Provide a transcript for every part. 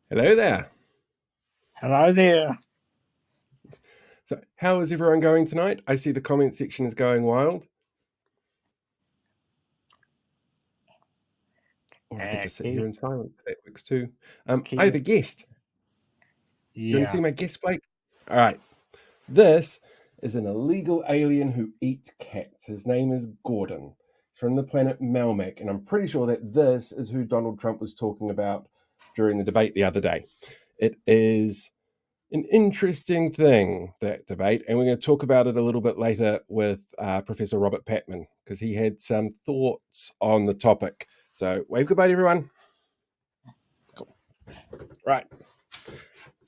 Hello there. Hello there. So, how is everyone going tonight? I see the comment section is going wild. Or I could just sit here in silence. That works too. I have a guest. Do you want to see my guest, Blake? All right. This is an illegal alien who eats cats. His name is Gordon. He's from the planet Melmac, and I'm pretty sure that this is who Donald Trump was talking about during the debate the other day. It is an interesting thing, that debate, and we're going to talk about it a little bit later with Professor Robert Patman, because he had some thoughts on the topic. So wave goodbye to everyone. Cool. Right.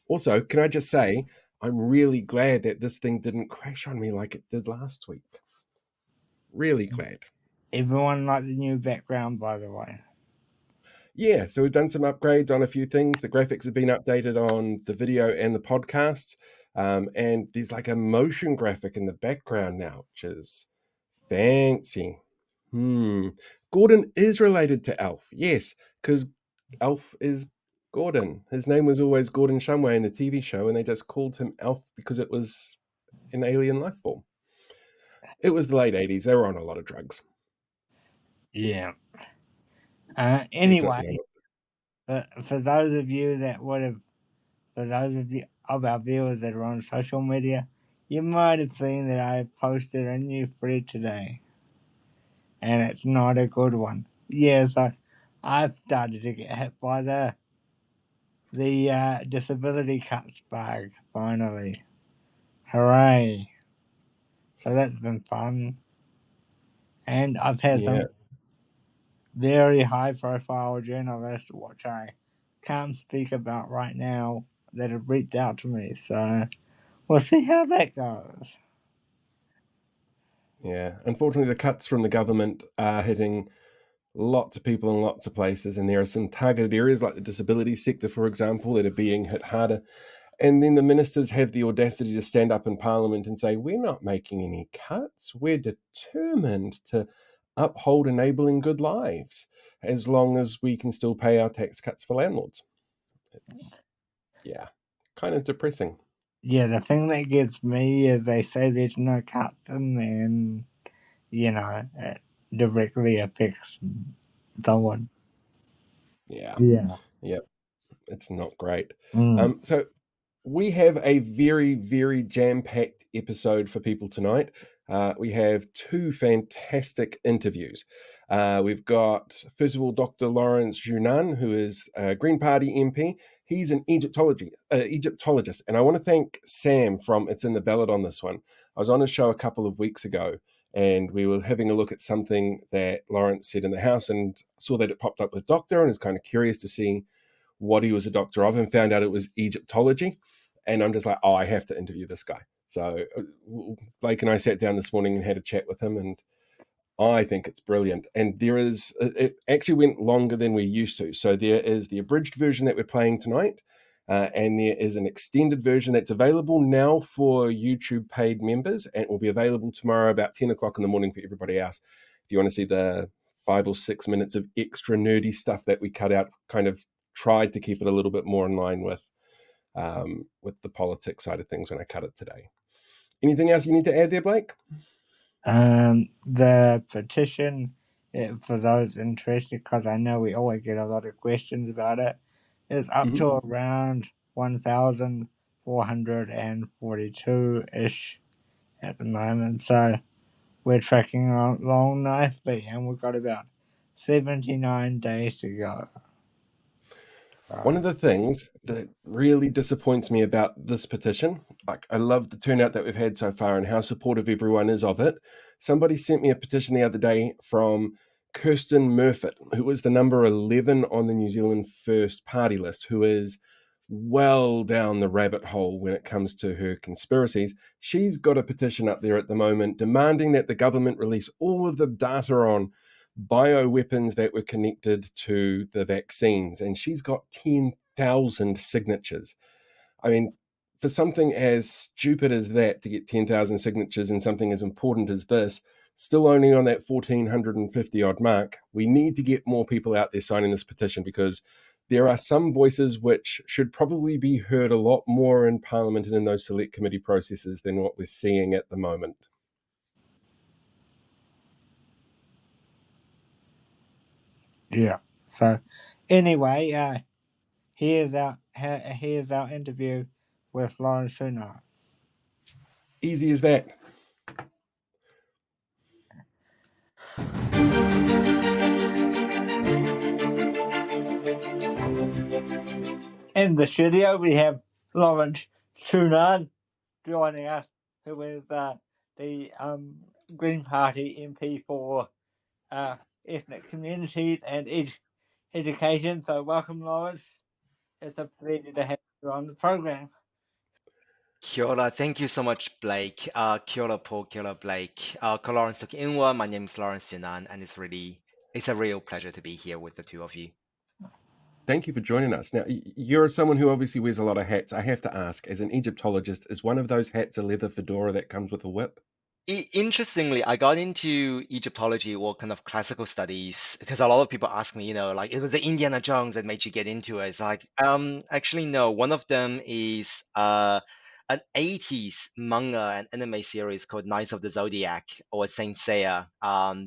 Also, can I just say, I'm really glad that this thing didn't crash on me like it did last week. Really glad. Everyone liked the new background, by the way. Yeah, so we've done some upgrades on a few things. The graphics have been updated on the video and the podcasts. And there's like a motion graphic in the background now, which is fancy. Gordon is related to Alf. Yes, because Alf is Gordon. His name was always Gordon Shumway in the TV show, and they just called him Alf because it was an alien life form. It was the late 80s. They were on a lot of drugs. Yeah. Anyway, for those of you that would have, for those of our viewers that are on social media, you might have seen that I posted a new thread today. And it's not a good one. Yeah, so I've started to get hit by the disability cuts bug, finally. Hooray. So that's been fun. And I've had some very high-profile journalists, which I can't speak about right now, that have reached out to me. So we'll see how that goes. Yeah, unfortunately, the cuts from the government are hitting lots of people in lots of places, and there are some targeted areas like the disability sector, for example, that are being hit harder. And then the ministers have the audacity to stand up in Parliament and say, we're not making any cuts. We're determined to uphold enabling good lives as long as we can still pay our tax cuts for landlords. It's, kind of depressing. Yeah, the thing that gets me is they say there's no cuts, and then, it directly affects someone. Yeah. Yeah. It's not great. So we have a very, very jam-packed episode for people tonight. We have two fantastic interviews. We've got, first of all, Dr. Lawrence Xu-Nan, who is a Green Party MP. He's an Egyptologist. And I want to thank Sam from It's in the Ballot on this one. I was on a show a couple of weeks ago, and we were having a look at something that Lawrence said in the House, and saw that it popped up with Doctor, and was kind of curious to see what he was a doctor of, and found out it was Egyptology. And I'm just like, I have to interview this guy. So Blake and I sat down this morning and had a chat with him, and I think it's brilliant. And it actually went longer than we're used to. So there is the abridged version that we're playing tonight, and there is an extended version that's available now for YouTube paid members, and it will be available tomorrow about 10 o'clock in the morning for everybody else. If you want to see the 5 or 6 minutes of extra nerdy stuff that we cut out, kind of tried to keep it a little bit more in line with the politics side of things when I cut it today. Anything else you need to add there, Blake? The petition, for those interested, because I know we always get a lot of questions about it, is up to around 1,442-ish at the moment. So we're tracking along nicely, and we've got about 79 days to go. One of the things that really disappoints me about this petition, like I love the turnout that we've had so far and how supportive everyone is of it. Somebody sent me a petition the other day from Kirsten Murfitt, who was the number 11 on the New Zealand First Party list, who is well down the rabbit hole when it comes to her conspiracies. She's got a petition up there at the moment demanding that the government release all of the data on bioweapons that were connected to the vaccines, and she's got 10,000 signatures. I mean, for something as stupid as that to get 10,000 signatures and something as important as this, still only on that 1,450 odd mark, we need to get more people out there signing this petition, because there are some voices which should probably be heard a lot more in Parliament and in those select committee processes than what we're seeing at the moment. Yeah. So, anyway, here's our interview with Lawrence Xu-Nan. Easy as that. In the studio, we have Lawrence Xu-Nan joining us, who is the Green Party MP for ethnic communities and education. So, welcome, Lawrence. It's a pleasure to have you on the program. Kia ora. Thank you so much, Blake. Kia ora, Paul. Kia ora, Blake. Ko Lawrence took inwa. My name is Lawrence Xu-Nan, and it's a real pleasure to be here with the two of you. Thank you for joining us. Now, you're someone who obviously wears a lot of hats. I have to ask, as an Egyptologist, is one of those hats a leather fedora that comes with a whip? Interestingly, I got into Egyptology or kind of classical studies because a lot of people ask me, like it was the Indiana Jones that made you get into it. It's like, actually no. One of them is an 80s manga and anime series called Knights of the Zodiac or Saint Seiya.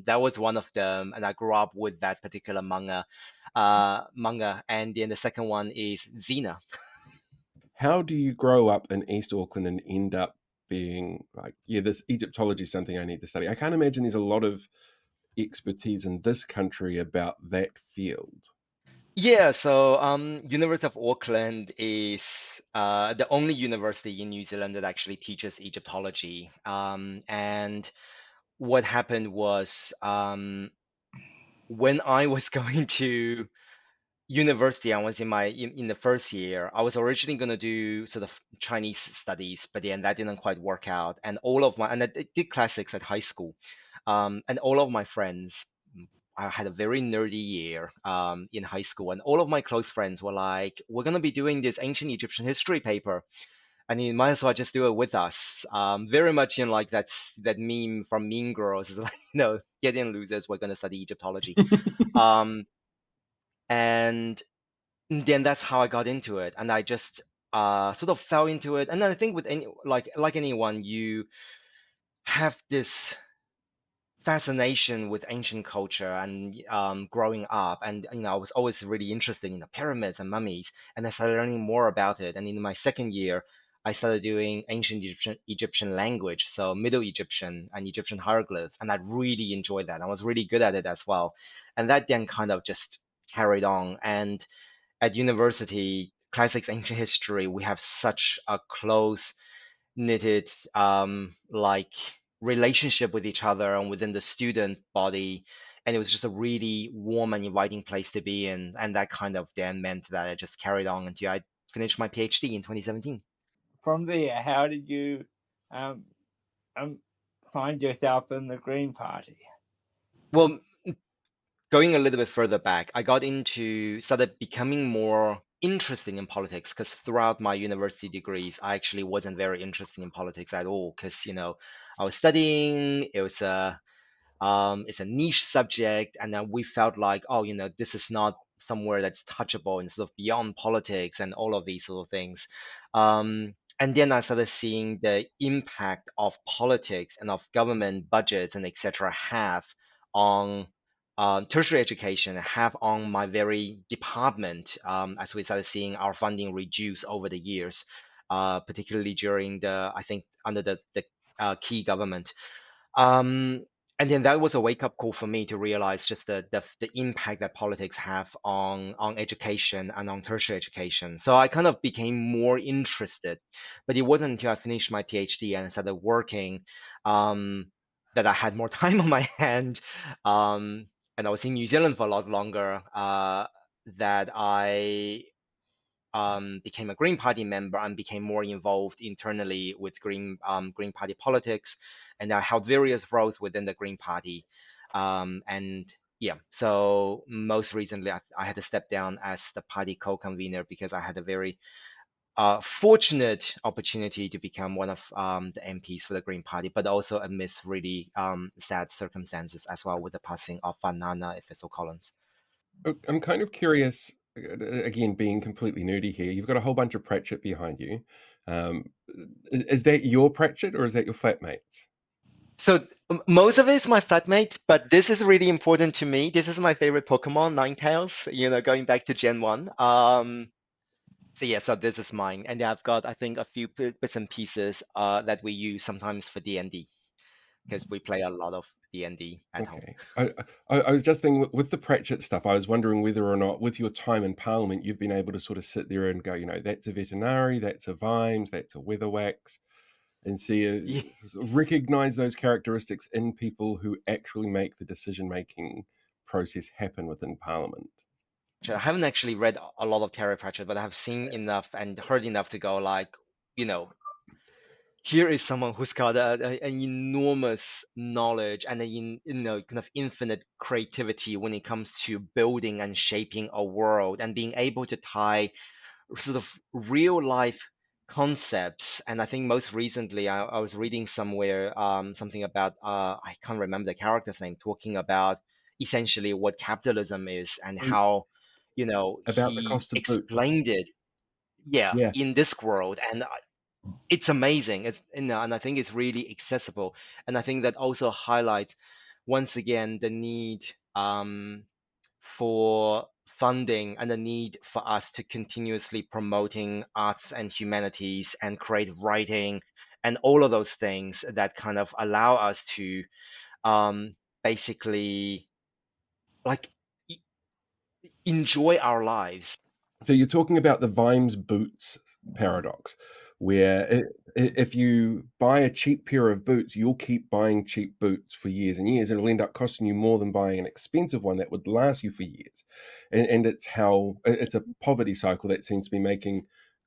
That was one of them, and I grew up with that particular manga. And then the second one is Xena. How do you grow up in East Auckland and end up being like, yeah, this Egyptology is something I need to study? I can't imagine there's a lot of expertise in this country about that field. Yeah, so University of Auckland is the only university in New Zealand that actually teaches Egyptology. And what happened was when I was going to university, I was in the first year. I was originally going to do sort of Chinese studies, but then that didn't quite work out. And I did classics at high school, and all of my friends. I had a very nerdy year in high school, and all of my close friends were like, "We're gonna be doing this ancient Egyptian history paper, and you might as well just do it with us." Very much in like that meme from Mean Girls, is like, get in losers, we're gonna study Egyptology. Um, and then that's how I got into it, and I just sort of fell into it. And then I think with any like anyone, you have this fascination with ancient culture and growing up, and I was always really interested in the pyramids and mummies, and I started learning more about it. And in my second year, I started doing ancient Egyptian language, so Middle Egyptian and Egyptian hieroglyphs, and I really enjoyed that. I was really good at it as well, and that then kind of just carried on. And at university, classics, ancient history, we have such a close knitted like relationship with each other and within the student body, and it was just a really warm and inviting place to be in, and that kind of then meant that I just carried on until I finished my PhD in 2017. From there, how did you um, find yourself in the Green Party? Well, going a little bit further back, I started becoming more interested in politics because throughout my university degrees, I actually wasn't very interested in politics at all because, I was studying, it's a niche subject, and then we felt like, oh, this is not somewhere that's touchable and sort of beyond politics and all of these sort of things. And then I started seeing the impact of politics and of government budgets and etc. have on tertiary education, have on my very department, as we started seeing our funding reduce over the years, particularly during I think under the key government. Um, and then that was a wake up call for me to realize just the impact that politics have on education and on tertiary education. So I kind of became more interested, but it wasn't until I finished my PhD and started working that I had more time on my hand. And I was in New Zealand for a lot longer, that I became a Green Party member and became more involved internally with Green Party politics, and I held various roles within the Green Party. And yeah, so most recently I had to step down as the party co-convener because I had a very fortunate opportunity to become one of the MPs for the Green Party, but also amidst really sad circumstances as well with the passing of Fanana Efeso Collins. I'm kind of curious again, being completely nerdy here, you've got a whole bunch of Pratchett behind you. Is that your Pratchett or is that your flatmate's? So most of it is my flatmate, but this is really important to me. This is my favorite Pokemon, Ninetales, going back to Gen 1. So yeah, so this is mine. And then I've got, I think, a few bits and pieces that we use sometimes for D&D because we play a lot of D&D at home. Okay. I was just thinking with the Pratchett stuff, I was wondering whether or not with your time in Parliament, you've been able to sort of sit there and go, that's a veterinary, that's a Vimes, that's a Weatherwax, and see, Yeah. recognize those characteristics in people who actually make the decision-making process happen within Parliament. I haven't actually read a lot of Terry Pratchett, but I have seen enough and heard enough to go like, you know, here is someone who's got an enormous knowledge and kind of infinite creativity when it comes to building and shaping a world and being able to tie sort of real life concepts. And I think most recently I was reading somewhere something about I can't remember the character's name, talking about essentially what capitalism is and Oh, how about the he cost of boots. explained it, yeah, Yeah. in this world. And it's amazing. It's and I think it's really accessible. And I think that also highlights once again the need for funding and the need for us to continuously promoting arts and humanities and create writing and all of those things that kind of allow us to basically like e- enjoy our lives. So you're talking about the Vimes boots paradox, where if you buy a cheap pair of boots, you'll keep buying cheap boots for years and years, and it'll end up costing you more than buying an expensive one that would last you for years. And it's a poverty cycle that seems to be making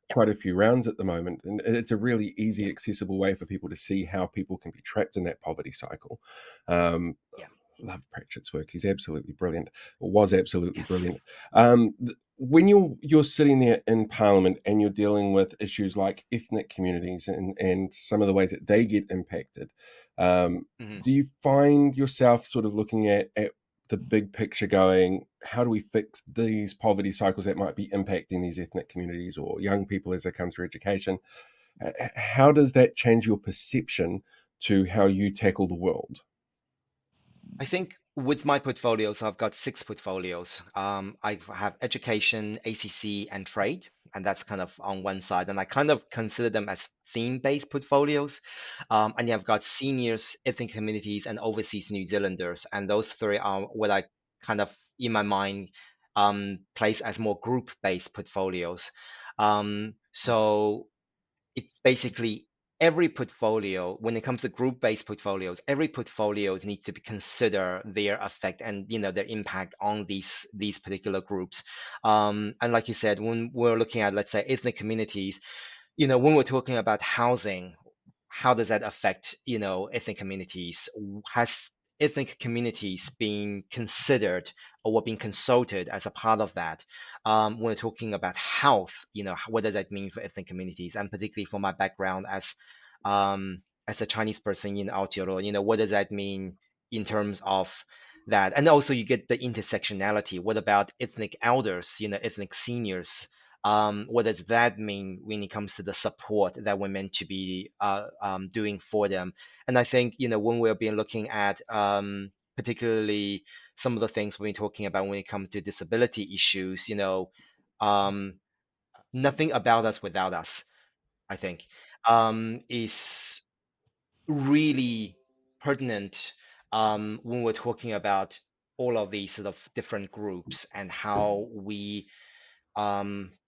Yeah, quite a few rounds at the moment, and it's a really easy, accessible way for people to see how people can be trapped in that poverty cycle. Um, yeah, love Pratchett's work; he's absolutely brilliant, or was absolutely yes, brilliant. When you're sitting there in Parliament and you're dealing with issues like ethnic communities and some of the ways that they get impacted, hmm do you find yourself sort of looking at the big picture going, how do we fix these poverty cycles that might be impacting these ethnic communities or young people as they come through education? How does that change your perception to how you tackle the world? I think with my portfolios, I've got 6 portfolios. I have education, ACC, and trade, and that's kind of on one side. And I kind of consider them as theme-based portfolios. And yeah, I've got seniors, ethnic communities, and overseas New Zealanders. And those three are what I kind of, in my mind, place as more group-based portfolios. So it's basically every portfolio when it comes to group-based portfolios, every portfolios needs to be consider their effect and their impact on these particular groups. And like you said, when we're looking at, let's say, ethnic communities, when we're talking about housing, how does that affect, ethnic communities? Has ethnic communities been considered or being consulted as a part of that? When we're talking about health, what does that mean for ethnic communities? And particularly for my background as a Chinese person in Aotearoa, what does that mean in terms of that? And also you get the intersectionality. What about ethnic elders, ethnic seniors? What does that mean when it comes to the support that we're meant to be doing for them? And I think, when we're being looking at particularly some of the things we're talking about when it comes to disability issues, um, nothing about us without us, I think, is really pertinent when we're talking about all of these sort of different groups and how we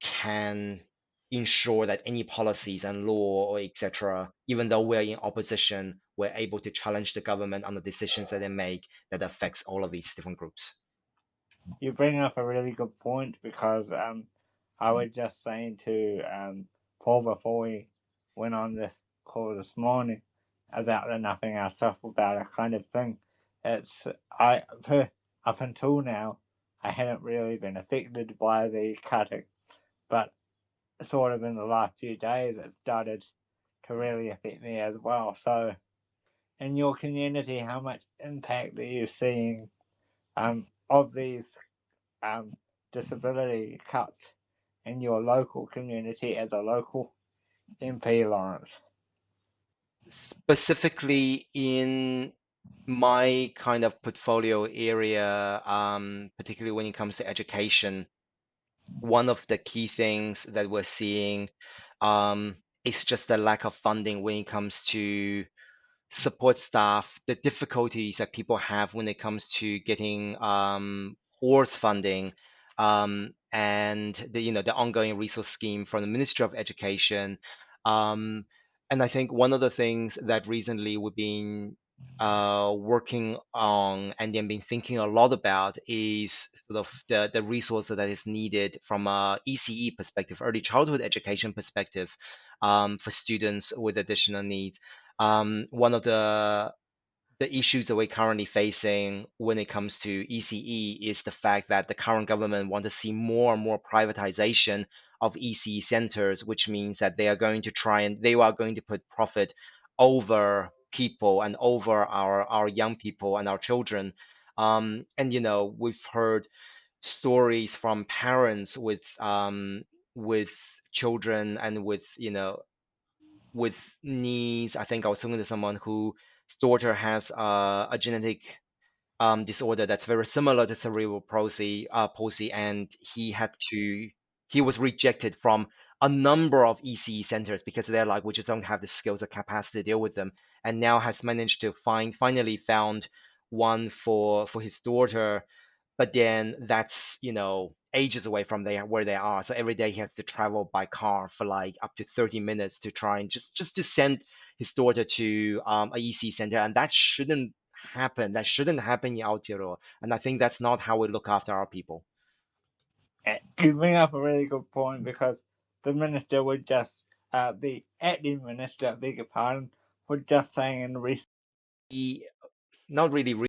can ensure that any policies and law or etc., even though we're in opposition, we're able to challenge the government on the decisions that they make that affects all of these different groups. You bring up a really good point because I was just saying to Paul before we went on this call this morning about the nothing else stuff about a kind of thing. It's up until now I hadn't really been affected by the cutting, but sort of in the last few days it started to really affect me as well. So in your community, how much impact are you seeing of these disability cuts in your local community as a local MP, Lawrence? Specifically in my kind of portfolio area, particularly when it comes to education, one of the key things that we're seeing is just the lack of funding when it comes to support staff, the difficulties that people have when it comes to getting ORS funding, and the ongoing resource scheme from the Ministry of Education. Um, and I think one of the things that recently we've been working on and then been thinking a lot about is sort of the resource that is needed from a ECE perspective, early childhood education perspective, for students with additional needs. One of the issues that we're currently facing when it comes to ECE is the fact that the current government want to see more and more privatization of ECE centers, which means that they are going to put profit over people and over our young people and our children. And we've heard stories from parents with children and with needs. I think I was talking to someone whose daughter has a genetic disorder that's very similar to cerebral palsy, and he was rejected from a number of ECE centers because they're like, we just don't have the skills or capacity to deal with them, and now has managed to finally found one for his daughter, but then that's ages away from where they are. So every day he has to travel by car for like up to 30 minutes to try and just to send his daughter to a EC center, and that shouldn't happen. That shouldn't happen in Aotearoa, and I think that's not how we look after our people. You bring up a really good point, because the minister would just, the acting minister, beg your pardon, was just saying in recent. Not really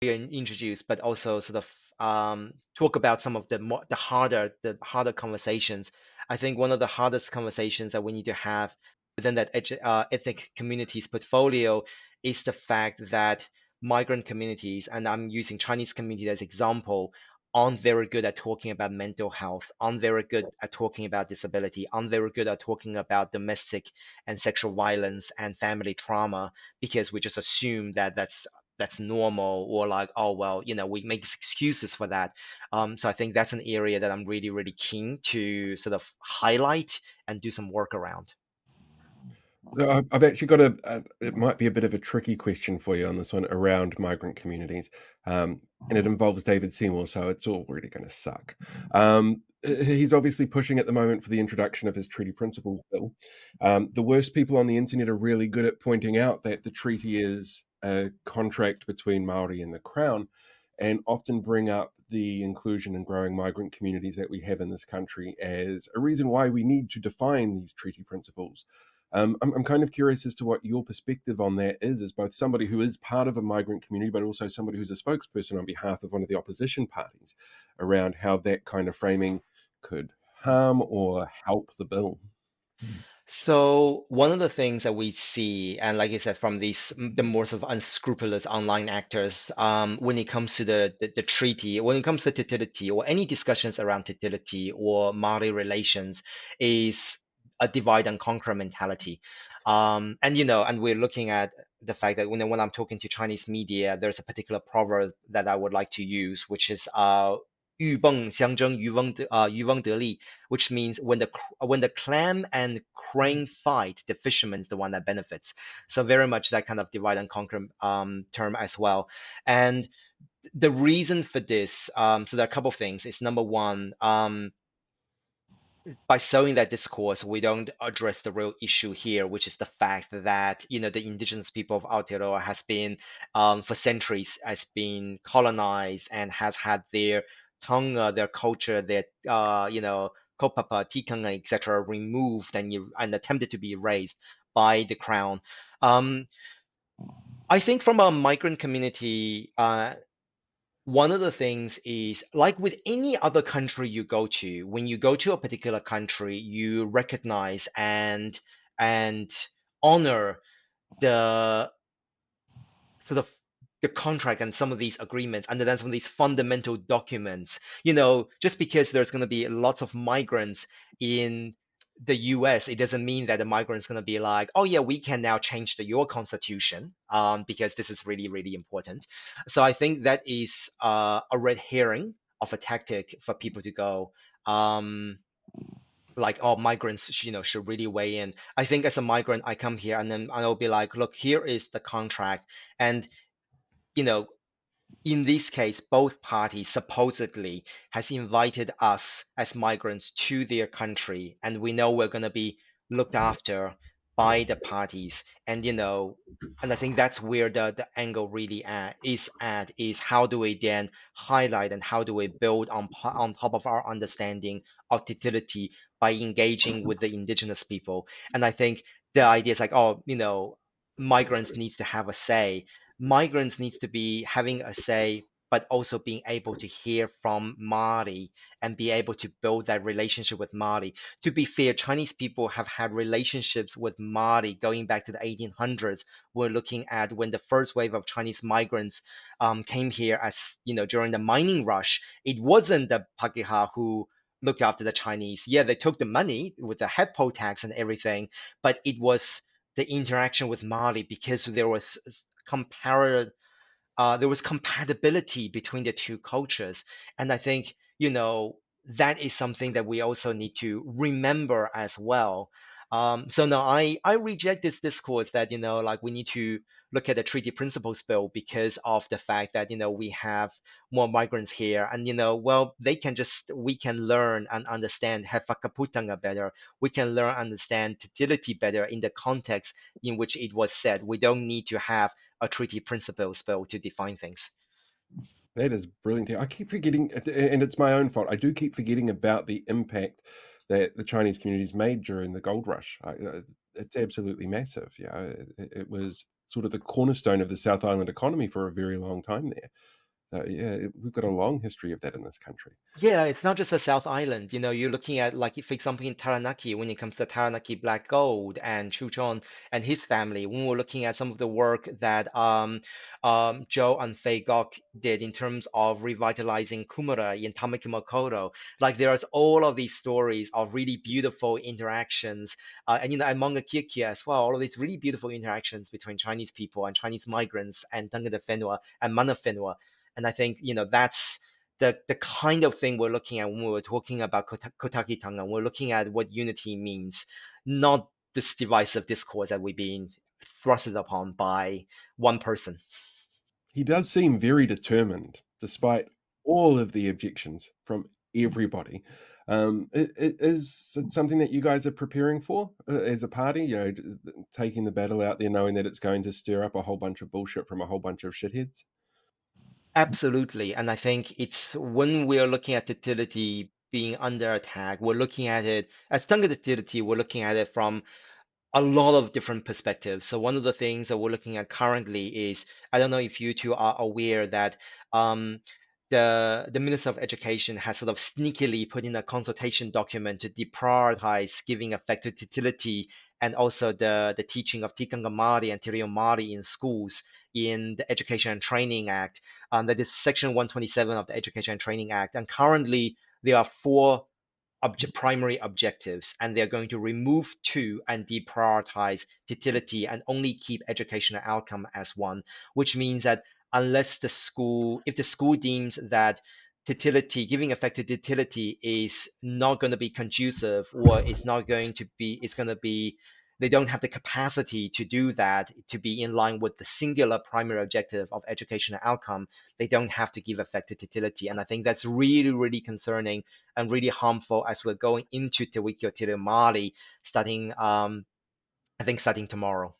introduce, but also sort of talk about some of the harder conversations. I think one of the hardest conversations that we need to have within that ethnic communities portfolio is the fact that migrant communities, and I'm using Chinese community as example, aren't very good at talking about mental health, aren't very good at talking about disability, aren't very good at talking about domestic and sexual violence and family trauma, because we just assume that that's normal, or like, oh well, we make excuses for that. So I think that's an area that I'm really really keen to sort of highlight and do some work around. I've actually got it might be a bit of a tricky question for you on this one around migrant communities. And it involves David Seymour, so it's all really going to suck. He's obviously pushing at the moment for the introduction of his treaty principles bill. The worst people on the internet are really good at pointing out that the treaty is a contract between Maori and the Crown, and often bring up the inclusion and growing migrant communities that we have in this country as a reason why we need to define these treaty principles. I'm kind of curious as to what your perspective on that is, as both somebody who is part of a migrant community, but also somebody who's a spokesperson on behalf of one of the opposition parties, around how that kind of framing could harm or help the bill. So one of the things that we see, and like you said, from the more sort of unscrupulous online actors, when it comes to the treaty, when it comes to Titility or any discussions around Titility or Maori relations, is a divide and conquer mentality. And we're looking at the fact that when I'm talking to Chinese media, there's a particular proverb that I would like to use, which is 鹬蚌相争，渔翁得利, which means when the clam and crane fight, the fisherman's the one that benefits. So very much that kind of divide and conquer term as well. And the reason for this, so there are a couple of things. It's number one, by sowing that discourse, we don't address the real issue here, which is the fact that the indigenous people of Aotearoa has been for centuries has been colonized and has had their tongue, their culture, their kaupapa, tikanga, etc., removed and attempted to be erased by the crown. I think from a migrant community, one of the things is, like with any other country you go to, when you go to a particular country, you recognize and honor the sort of the contract and some of these agreements, and then some of these fundamental documents. Just because there's going to be lots of migrants in the US, it doesn't mean that the migrants going to be like, oh yeah, we can now change your constitution, because this is really, really important. So I think that is a red herring of a tactic for people to go, like, oh, migrants, should really weigh in. I think as a migrant, I come here and then I'll be like, look, here is the contract, and you know, in this case, both parties supposedly has invited us as migrants to their country, and we know we're going to be looked after by the parties. And I think that's where the angle really is how do we then highlight and how do we build on top of our understanding of utility by engaging with the indigenous people. And I think the idea is like, oh, migrants needs to have a say, migrants needs to be having a say, but also being able to hear from Mali and be able to build that relationship with Mali. To be fair, Chinese people have had relationships with Mali going back to the 1800s. We're looking at when the first wave of Chinese migrants came here, as during the mining rush. It wasn't the Pakeha who looked after the Chinese. Yeah, they took the money with the head poll tax and everything, but it was the interaction with Mali, because there was compatibility between the two cultures. And I think, that is something that we also need to remember as well. So no, I reject this discourse that, like we need to look at the treaty principles bill because of the fact that, we have more migrants here, and, well, we can learn and understand Hefakaputanga better. We can learn and understand utility better in the context in which it was said. We don't need to have a treaty principles bill to define things. That is brilliant. I keep forgetting, and it's my own fault. I do keep forgetting about the impact that the Chinese communities made during the gold rush. It's absolutely massive. Yeah, it was sort of the cornerstone of the South Island economy for a very long time there. So yeah, we've got a long history of that in this country. Yeah, it's not just the South Island. You're looking at, like, for example, in Taranaki, when it comes to Taranaki black gold and Chuchon and his family, when we're looking at some of the work that Joe and Fei Gok did in terms of revitalizing Kumara in Tamakimakoto, like there's all of these stories of really beautiful interactions, and among the Kikia as well, all of these really beautiful interactions between Chinese people and Chinese migrants and Tangata Whenua and Mana Whenua. And I think, that's the kind of thing we're looking at when we're talking about Kotaki Tonga. We're looking at what unity means, not this divisive discourse that we're being thrusted upon by one person. He does seem very determined, despite all of the objections from everybody. Is it something that you guys are preparing for as a party? Taking the battle out there, knowing that it's going to stir up a whole bunch of bullshit from a whole bunch of shitheads? Absolutely. And I think it's when we're looking at utility being under attack, we're looking at it as Tonga utility, we're looking at it from a lot of different perspectives. So one of the things that we're looking at currently is, I don't know if you two are aware that um, the Minister of Education has sort of sneakily put in a consultation document to deprioritize giving effect to utility and also the teaching of Tikanga Māori and Te Reo Māori in schools in the Education and Training Act. That is Section 127 of the Education and Training Act. And currently, there are four primary objectives, and they're going to remove two and deprioritize utility and only keep educational outcome as one, which means that if the school deems that utility, giving effect to utility is not going to be conducive, or it's going to be, they don't have the capacity to do that to be in line with the singular primary objective of educational outcome, they don't have to give effect to utility. And I think that's really, really concerning and really harmful as we're going into Te Wiki o Te Reo Māori starting, I think, starting tomorrow.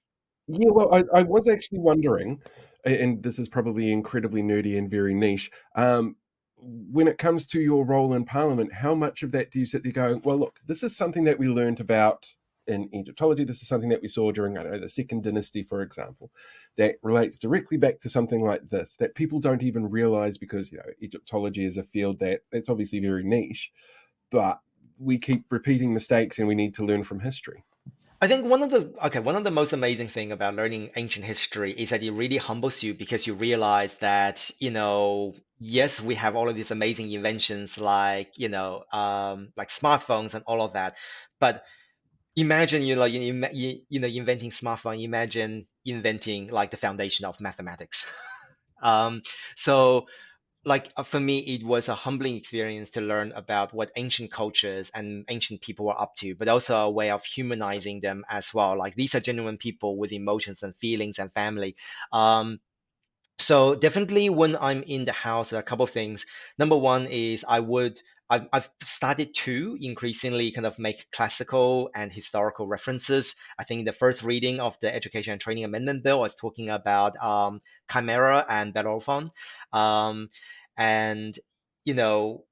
Yeah, well, I was actually wondering, and this is probably incredibly nerdy and very niche. When it comes to your role in Parliament, how much of that do you sit there going, well, look, this is something that we learned about in Egyptology. This is something that we saw during, I don't know, the Second Dynasty, for example, that relates directly back to something like this, that people don't even realize because, Egyptology is a field that's obviously very niche, but we keep repeating mistakes and we need to learn from history. I think one of the most amazing thing about learning ancient history is that it really humbles you because you realize that, yes, we have all of these amazing inventions like, like smartphones and all of that, but imagine, inventing smartphone, imagine inventing like the foundation of mathematics. Um, so like for me, it was a humbling experience to learn about what ancient cultures and ancient people were up to, but also a way of humanizing them as well. Like these are genuine people with emotions and feelings and family. So definitely when I'm in the house, there are a couple of things. Number one is I've started to increasingly kind of make classical and historical references. I think the first reading of the Education and Training Amendment Bill was talking about Chimera and Bellerophon. Um, and, you know,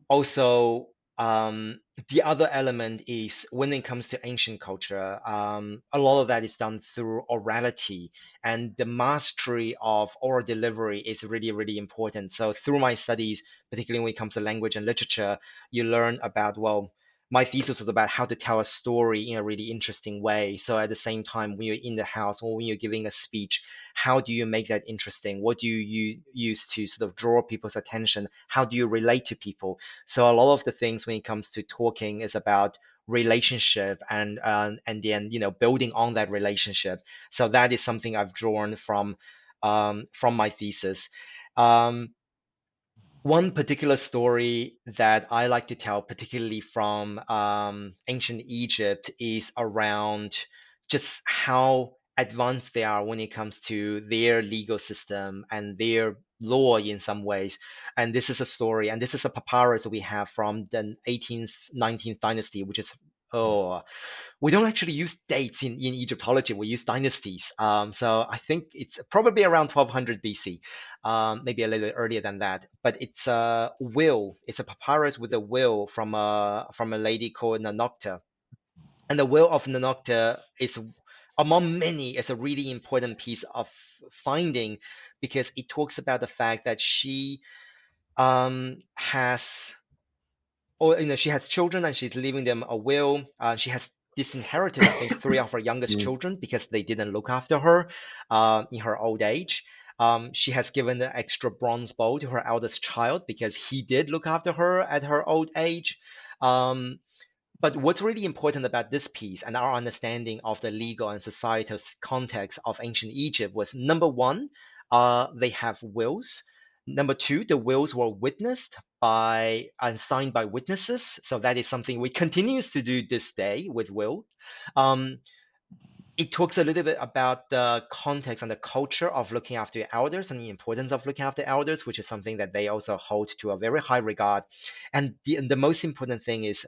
also, the other element is when it comes to ancient culture, a lot of that is done through orality, and the mastery of oral delivery is really, really important. So, through my studies, particularly when it comes to language and literature, you learn about, well, my thesis was about how to tell a story in a really interesting way. So, at the same time, when you're in the house or when you're giving a speech, how do you make that interesting? What do you use to sort of draw people's attention? How do you relate to people? So a lot of the things when it comes to talking is about relationship and then building on that relationship. So that is something I've drawn from my thesis. Um, One particular story that I like to tell, particularly from ancient Egypt, is around just how advanced they are when it comes to their legal system and their law in some ways. And this is a story, and this is a papyrus we have from the 18th, 19th dynasty, which is, oh, we don't actually use dates in Egyptology. We use dynasties. So I think it's probably around 1200 BC, maybe a little bit earlier than that. But it's a will. It's a papyrus with a will from a lady called Nanokta. And the will of Nanokta is among many, is a really important piece of finding, because it talks about the fact that she has, or she has children and she's leaving them a will. She has disinherited, I think, three of her youngest children because they didn't look after her in her old age. She has given an extra bronze bowl to her eldest child because he did look after her at her old age. Um, but what's really important about this piece and our understanding of the legal and societal context of ancient Egypt was, number one, they have wills. Number two, the wills were witnessed by and signed by witnesses. So that is something we continues to do this day with will. Um, it talks a little bit about the context and the culture of looking after your elders and the importance of looking after elders, which is something that they also hold to a very high regard. And the most important thing is,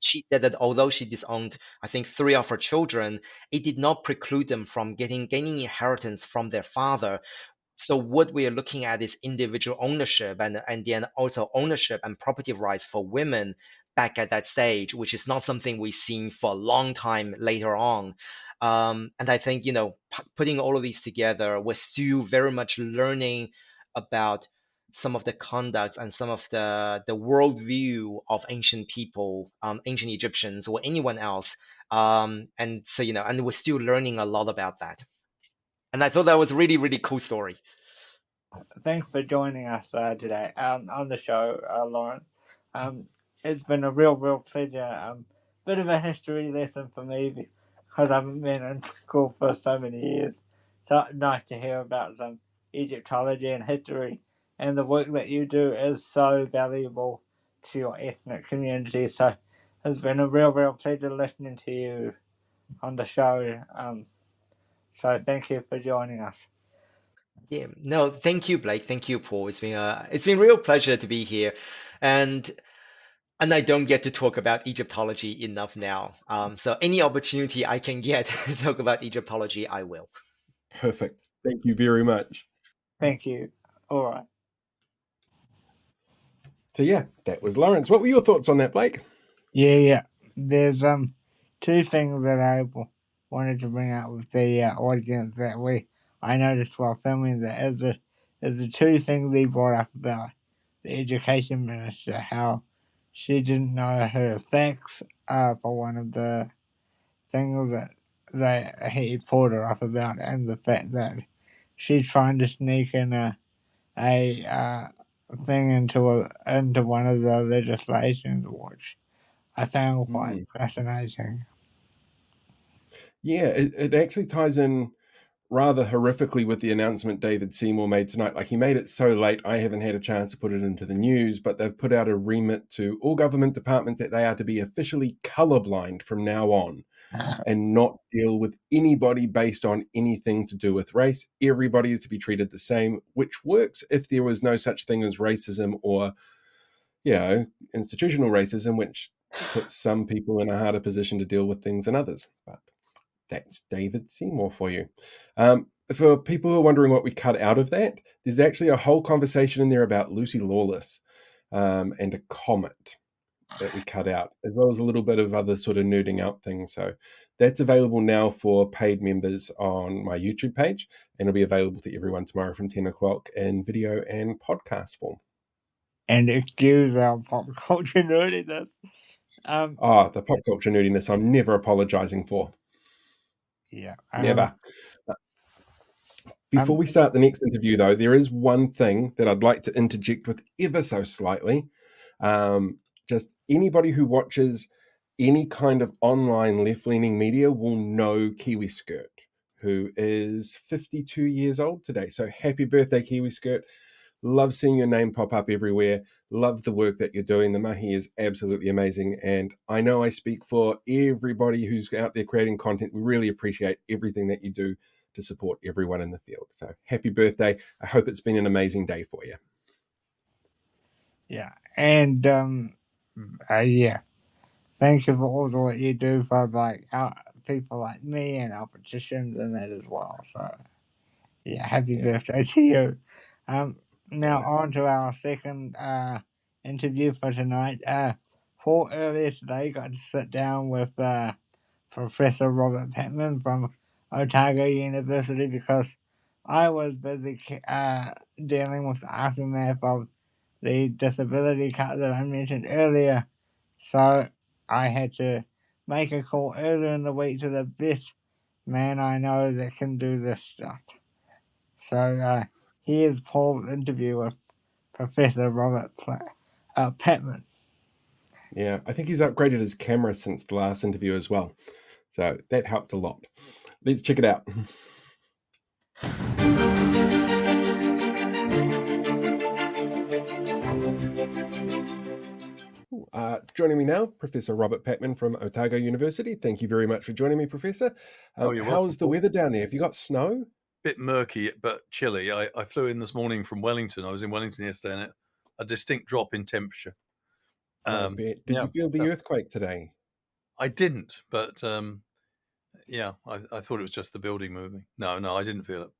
she said that although she disowned, I think, three of her children, it did not preclude them from gaining inheritance from their father. So what we are looking at is individual ownership, and then also ownership and property rights for women back at that stage, which is not something we've seen for a long time later on. And I think, putting all of these together, we're still very much learning about some of the conducts and some of the worldview of ancient people, ancient Egyptians or anyone else. And so, and we're still learning a lot about that. And I thought that was a really, really cool story. Thanks for joining us today on the show, Lauren. It's been a real pleasure. Bit of a history lesson for me because I haven't been in school for so many years. So nice to hear about some Egyptology and history, and the work that you do is so valuable to your ethnic community. So it's been a real pleasure listening to you on the show. So thank you for joining us. Yeah, no, thank you, Blake. Thank you, Paul. It's been a real pleasure to be here, and I don't get to talk about Egyptology enough now. So any opportunity I can get to talk about Egyptology, I will. Perfect. Thank you very much. Thank you. All right. So yeah, that was Lawrence. What were your thoughts on that, Blake? Yeah. There's two things that I wanted to bring up with the audience that I noticed while filming that is the two things he brought up about the education minister, how she didn't know her facts for one of the things that he pulled her up about, and the fact that she's trying to sneak in a thing into one of the legislations, which I found quite fascinating. Yeah, it actually ties in rather horrifically with the announcement David Seymour made tonight. Like, he made it so late, I haven't had a chance to put it into the news, but they've put out a remit to all government departments that they are to be officially colorblind from now on and not deal with anybody based on anything to do with race. Everybody is to be treated the same, which works if there was no such thing as racism or, institutional racism, which puts some people in a harder position to deal with things than others. But that's David Seymour for you. For people who are wondering what we cut out of that, there's actually a whole conversation in there about Lucy Lawless and a comet that we cut out, as well as a little bit of other sort of nerding out things. So that's available now for paid members on my YouTube page, and it'll be available to everyone tomorrow from 10 o'clock in video and podcast form. And excuse our pop culture nerdiness. The pop culture nerdiness I'm never apologizing for. Yeah. Never. Before we start the next interview, though, there is one thing that I'd like to interject with ever so slightly. Just anybody who watches any kind of online left-leaning media will know Kiwi Skirt, who is 52 years old today. So happy birthday, Kiwi Skirt. Love seeing your name pop up everywhere. Love the work that you're doing. The mahi is absolutely amazing. And I know I speak for everybody who's out there creating content. We really appreciate everything that you do to support everyone in the field. So happy birthday. I hope it's been an amazing day for you. Yeah. And yeah. Thank you for all the what you do for people like me and our petitions and that as well. So yeah, happy birthday to you. Now on to our second interview for tonight. Paul earlier today got to sit down with Professor Robert Patman from Otago University because I was busy dealing with the aftermath of the disability cut that I mentioned earlier. So I had to make a call earlier in the week to the best man I know that can do this stuff. So here's Paul's interview with Professor Robert Patman. Yeah, I think he's upgraded his camera since the last interview as well. So that helped a lot. Let's check it out. Joining me now, Professor Robert Patman from Otago University. Thank you very much for joining me, Professor. How's the weather down there? Have you got snow? Bit murky, but chilly. I flew in this morning from Wellington. I was in Wellington yesterday, and a distinct drop in temperature. Did you feel the earthquake today? I didn't, but yeah, I thought it was just the building moving. No, I didn't feel it.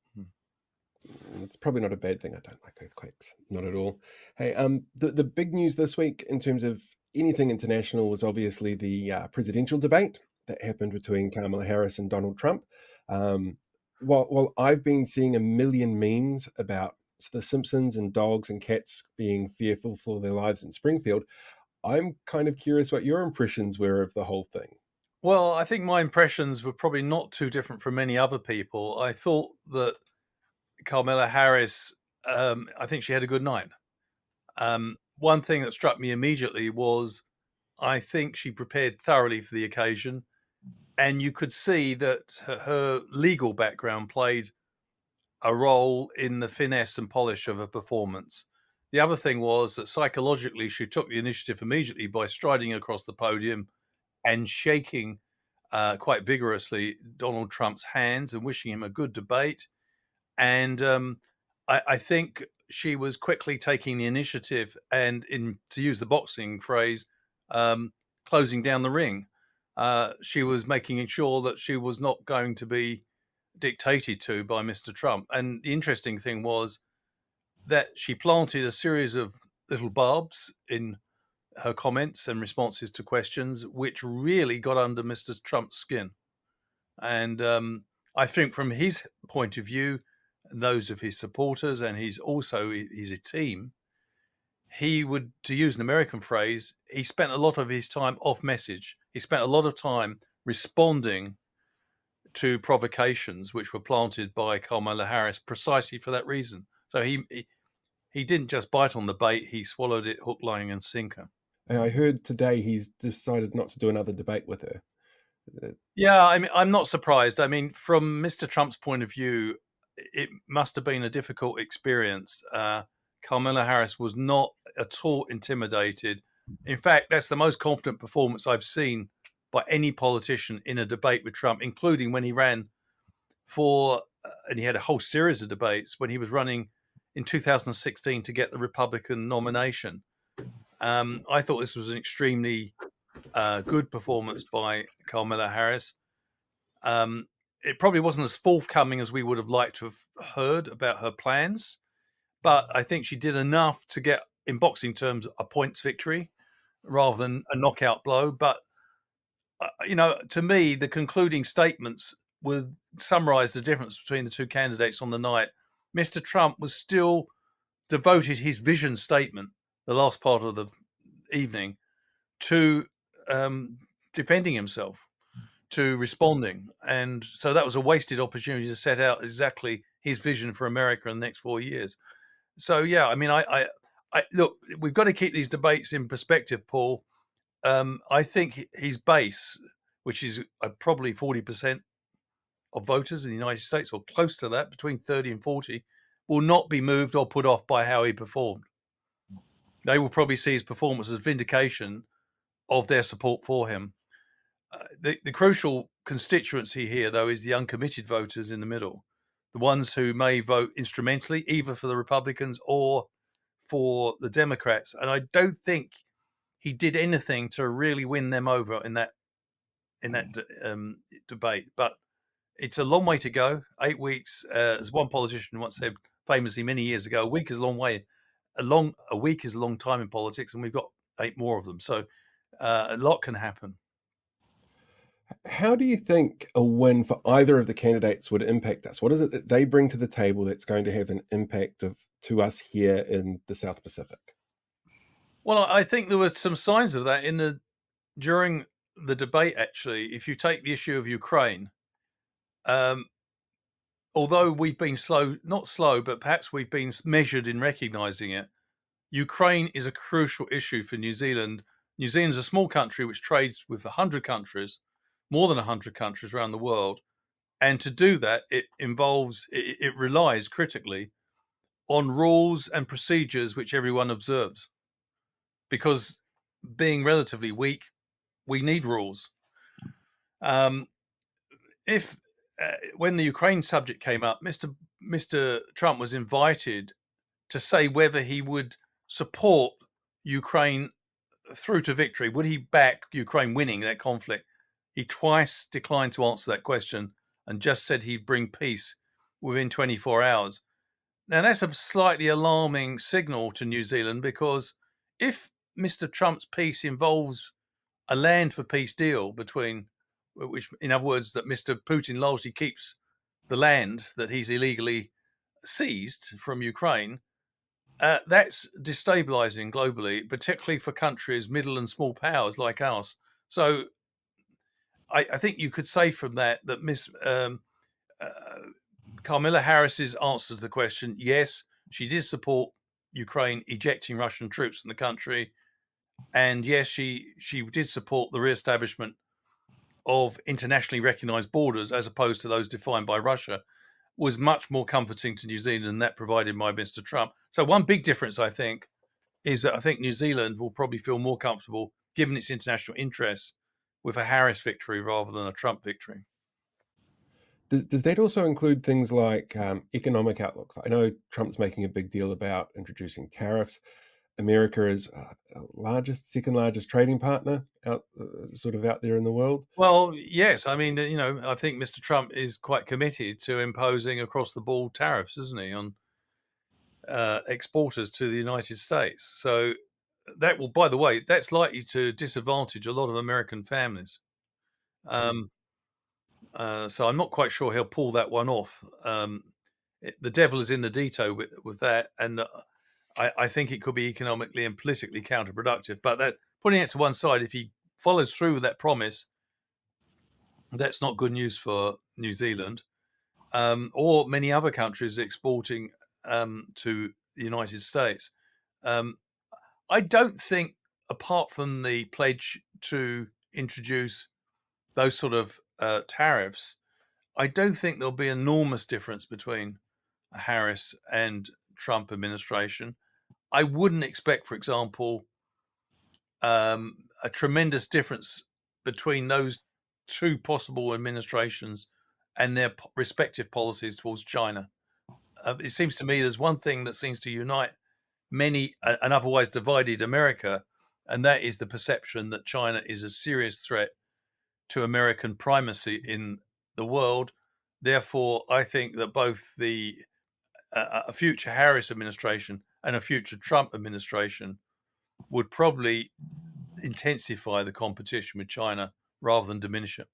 It's probably not a bad thing. I don't like earthquakes, not at all. Hey, the big news this week in terms of anything international was obviously the presidential debate that happened between Kamala Harris and Donald Trump. While I've been seeing a million memes about the Simpsons and dogs and cats being fearful for their lives in Springfield, I'm kind of curious what your impressions were of the whole thing. Well, I think my impressions were probably not too different from many other people. I thought that Kamala Harris, I think she had a good night. One thing that struck me immediately was I think she prepared thoroughly for the occasion, and you could see that her legal background played a role in the finesse and polish of her performance. The other thing was that psychologically, she took the initiative immediately by striding across the podium and shaking quite vigorously Donald Trump's hands and wishing him a good debate. And I think she was quickly taking the initiative and, to use the boxing phrase, closing down the ring. She was making sure that she was not going to be dictated to by Mr. Trump. And the interesting thing was that she planted a series of little barbs in her comments and responses to questions, which really got under Mr. Trump's skin. And I think from his point of view, and those of his supporters, and he's also his team, he would, to use an American phrase, he spent a lot of his time off message. He spent a lot of time responding to provocations which were planted by Kamala Harris precisely for that reason. So he didn't just bite on the bait, he swallowed it hook, line, and sinker. I heard today he's decided not to do another debate with her. Yeah, I mean, I'm not surprised. I mean, from Mr. Trump's point of view, it must have been a difficult experience. Kamala Harris was not at all intimidated. In fact, that's the most confident performance I've seen by any politician in a debate with Trump, including when he ran for, and he had a whole series of debates when he was running in 2016 to get the Republican nomination. I thought this was an extremely good performance by Kamala Harris. It probably wasn't as forthcoming as we would have liked to have heard about her plans, but I think she did enough to get, in boxing terms, a points victory rather than a knockout blow. But, to me, the concluding statements would summarize the difference between the two candidates on the night. Mr. Trump was still devoted his vision statement, the last part of the evening, to defending himself, to responding. And so that was a wasted opportunity to set out exactly his vision for America in the next 4 years. So, yeah, I mean, I look, we've got to keep these debates in perspective, Paul. I think his base, which is probably 40% of voters in the United States, or close to that, between 30 and 40, will not be moved or put off by how he performed. They will probably see his performance as vindication of their support for him. The crucial constituency here, though, is the uncommitted voters in the middle, the ones who may vote instrumentally, either for the Republicans or for the Democrats. And I don't think he did anything to really win them over in that debate. But it's a long way to go. 8 weeks, as one politician once said famously many years ago, a week is a long way. A week is a long time in politics, and we've got 8 more of them. So a lot can happen. How do you think a win for either of the candidates would impact us? What is it that they bring to the table that's going to have an impact to us here in the South Pacific? Well, I think there were some signs of that during the debate. Actually, if you take the issue of Ukraine, although we've been not slow, but perhaps we've been measured in recognizing it, Ukraine is a crucial issue for New Zealand. New Zealand's a small country which trades with 100 countries, more than 100 countries around the world. And to do that, it relies critically on rules and procedures which everyone observes. Because being relatively weak, we need rules. When the Ukraine subject came up, Mr. Trump was invited to say whether he would support Ukraine through to victory. Would he back Ukraine winning that conflict? He twice declined to answer that question and just said he'd bring peace within 24 hours. Now, that's a slightly alarming signal to New Zealand, because if Mr. Trump's peace involves a land for peace deal which, in other words, that Mr. Putin largely keeps the land that he's illegally seized from Ukraine, that's destabilizing globally, particularly for countries, middle and small powers like ours. So I think you could say from that Miss Kamala Harris's answer to the question, yes, she did support Ukraine ejecting Russian troops from the country, and yes, she did support the re-establishment of internationally recognized borders as opposed to those defined by Russia, was much more comforting to New Zealand than that provided by Mr. Trump. So one big difference, I think, is that I think New Zealand will probably feel more comfortable, given its international interests, with a Harris victory rather than a Trump victory. Does that also include things like economic outlooks? I know Trump's making a big deal about introducing tariffs. America is second largest trading partner out there in the world. Well, yes. I mean, I think Mr. Trump is quite committed to imposing across the board tariffs, isn't he, on exporters to the United States. So that will, by the way, that's likely to disadvantage a lot of American families. So I'm not quite sure he'll pull that one off. The devil is in the detail with that, and I think it could be economically and politically counterproductive. But that, putting it to one side, if he follows through with that promise, that's not good news for New Zealand or many other countries exporting to the United States. I don't think, apart from the pledge to introduce those sort of tariffs, I don't think there'll be enormous difference between a Harris and Trump administration. I wouldn't expect, for example, a tremendous difference between those two possible administrations and their respective policies towards China. It seems to me there's one thing that seems to unite many an otherwise divided America, and that is the perception that China is a serious threat to American primacy in the world. Therefore, I think that both a future Harris administration and a future Trump administration would probably intensify the competition with China rather than diminish it.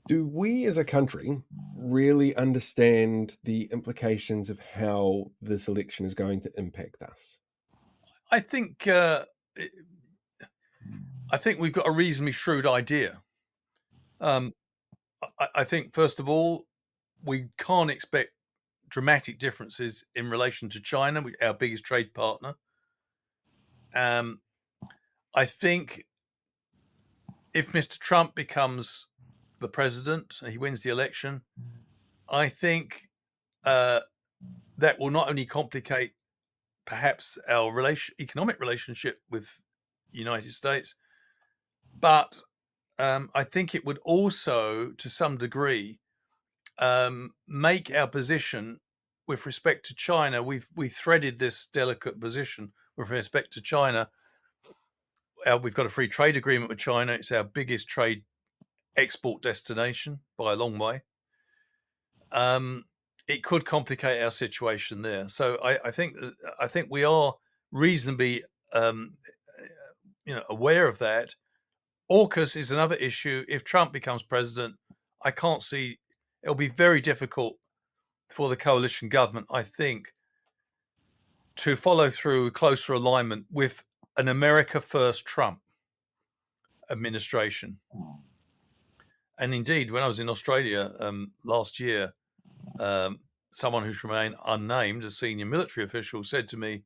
Do we as a country really understand the implications of how this election is going to impact us? I think we've got a reasonably shrewd idea. I think, first of all, we can't expect dramatic differences in relation to China, our biggest trade partner. I think if Mr. Trump becomes the president and he wins the election, I think that will not only complicate perhaps our economic relationship with the United States, but I think it would also, to some degree, make our position with respect to China. We've threaded this delicate position with respect to China. We've got a free trade agreement with China. It's our biggest trade export destination by a long way. It could complicate our situation there. So I think we are reasonably aware of that. AUKUS is another issue. If Trump becomes president, I can't see, it'll be very difficult for the coalition government, I think, to follow through closer alignment with an America First Trump administration. And indeed, when I was in Australia last year, someone who's remained unnamed, a senior military official, said to me,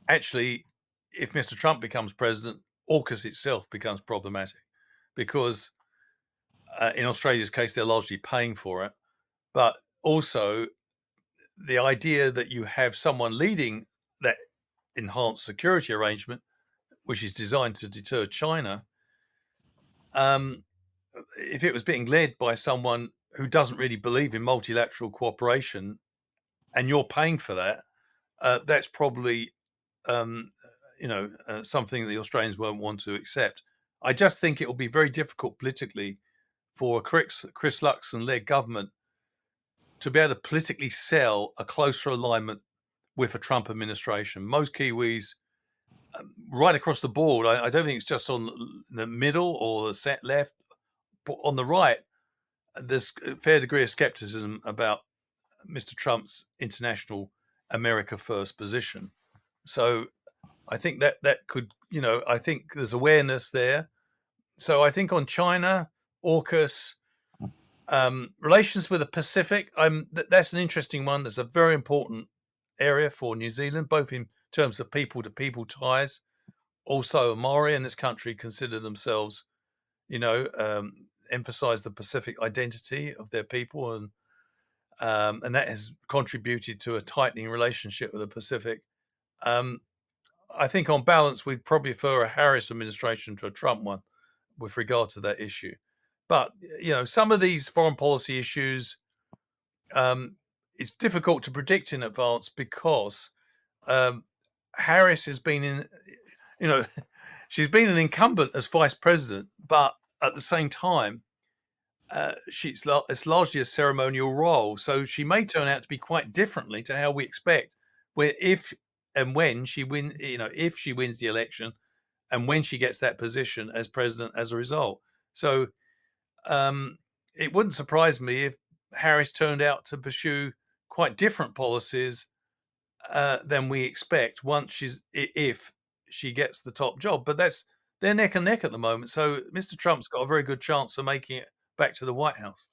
actually, if Mr. Trump becomes president, AUKUS itself becomes problematic because in Australia's case, they're largely paying for it. But also the idea that you have someone leading that enhanced security arrangement, which is designed to deter China, if it was being led by someone who doesn't really believe in multilateral cooperation and you're paying for that, that's probably something the Australians won't want to accept. I just think it will be very difficult politically for Chris Luxon-led government to be able to politically sell a closer alignment with a Trump administration. Most Kiwis, right across the board, I don't think it's just on the middle or the set left, but on the right, there's a fair degree of skepticism about Mr. Trump's international America First position. So I think that could, I think there's awareness there. So I think on China, AUKUS, relations with the Pacific, that's an interesting one. That's a very important area for New Zealand, both in terms of people-to-people ties. Also, Maori in this country consider themselves, emphasize the Pacific identity of their people, and that has contributed to a tightening relationship with the Pacific. I think on balance, we'd probably prefer a Harris administration to a Trump one with regard to that issue. But, some of these foreign policy issues, it's difficult to predict in advance because Harris has been she's been an incumbent as vice president, but at the same time, it's largely a ceremonial role. So she may turn out to be quite differently to how we expect, where if and when she if she wins the election and when she gets that position as president as a result. So it wouldn't surprise me if Harris turned out to pursue quite different policies than we expect if she gets the top job. But they're neck and neck at the moment. So Mr. Trump's got a very good chance of making it back to the White House.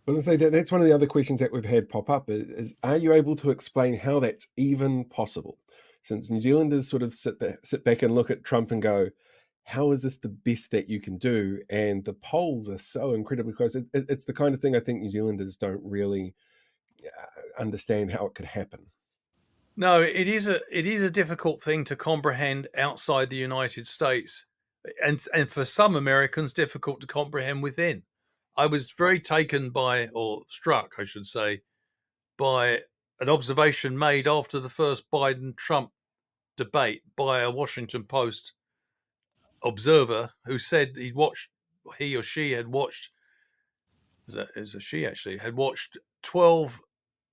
Well, I say that's one of the other questions that we've had pop up is are you able to explain how that's even possible? Since New Zealanders sort of sit back and look at Trump and go, how is this the best that you can do? And the polls are so incredibly close. It's the kind of thing I think New Zealanders don't really understand how it could happen. No, it is a difficult thing to comprehend outside the United States, and for some Americans, difficult to comprehend within. I was very taken by, or struck, I should say, by an observation made after the first Biden-Trump debate by a Washington Post observer who said he or she had watched 12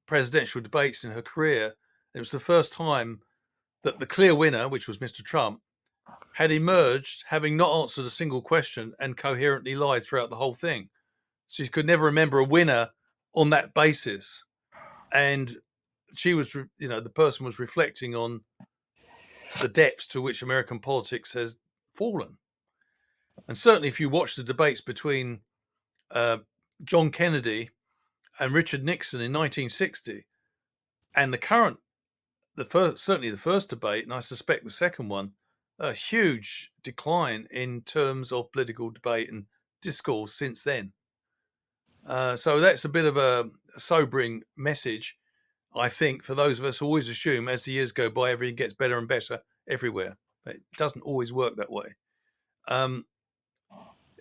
presidential debates in her career. It was the first time that the clear winner, which was Mr. Trump, had emerged having not answered a single question and coherently lied throughout the whole thing. She could never remember a winner on that basis. And she was, the person was reflecting on the depths to which American politics has fallen. And certainly if you watch the debates between John Kennedy and Richard Nixon in 1960 and certainly the first debate, and I suspect the second one, a huge decline in terms of political debate and discourse since then. So that's a bit of a sobering message, I think, for those of us who always assume as the years go by, everything gets better and better everywhere. It doesn't always work that way.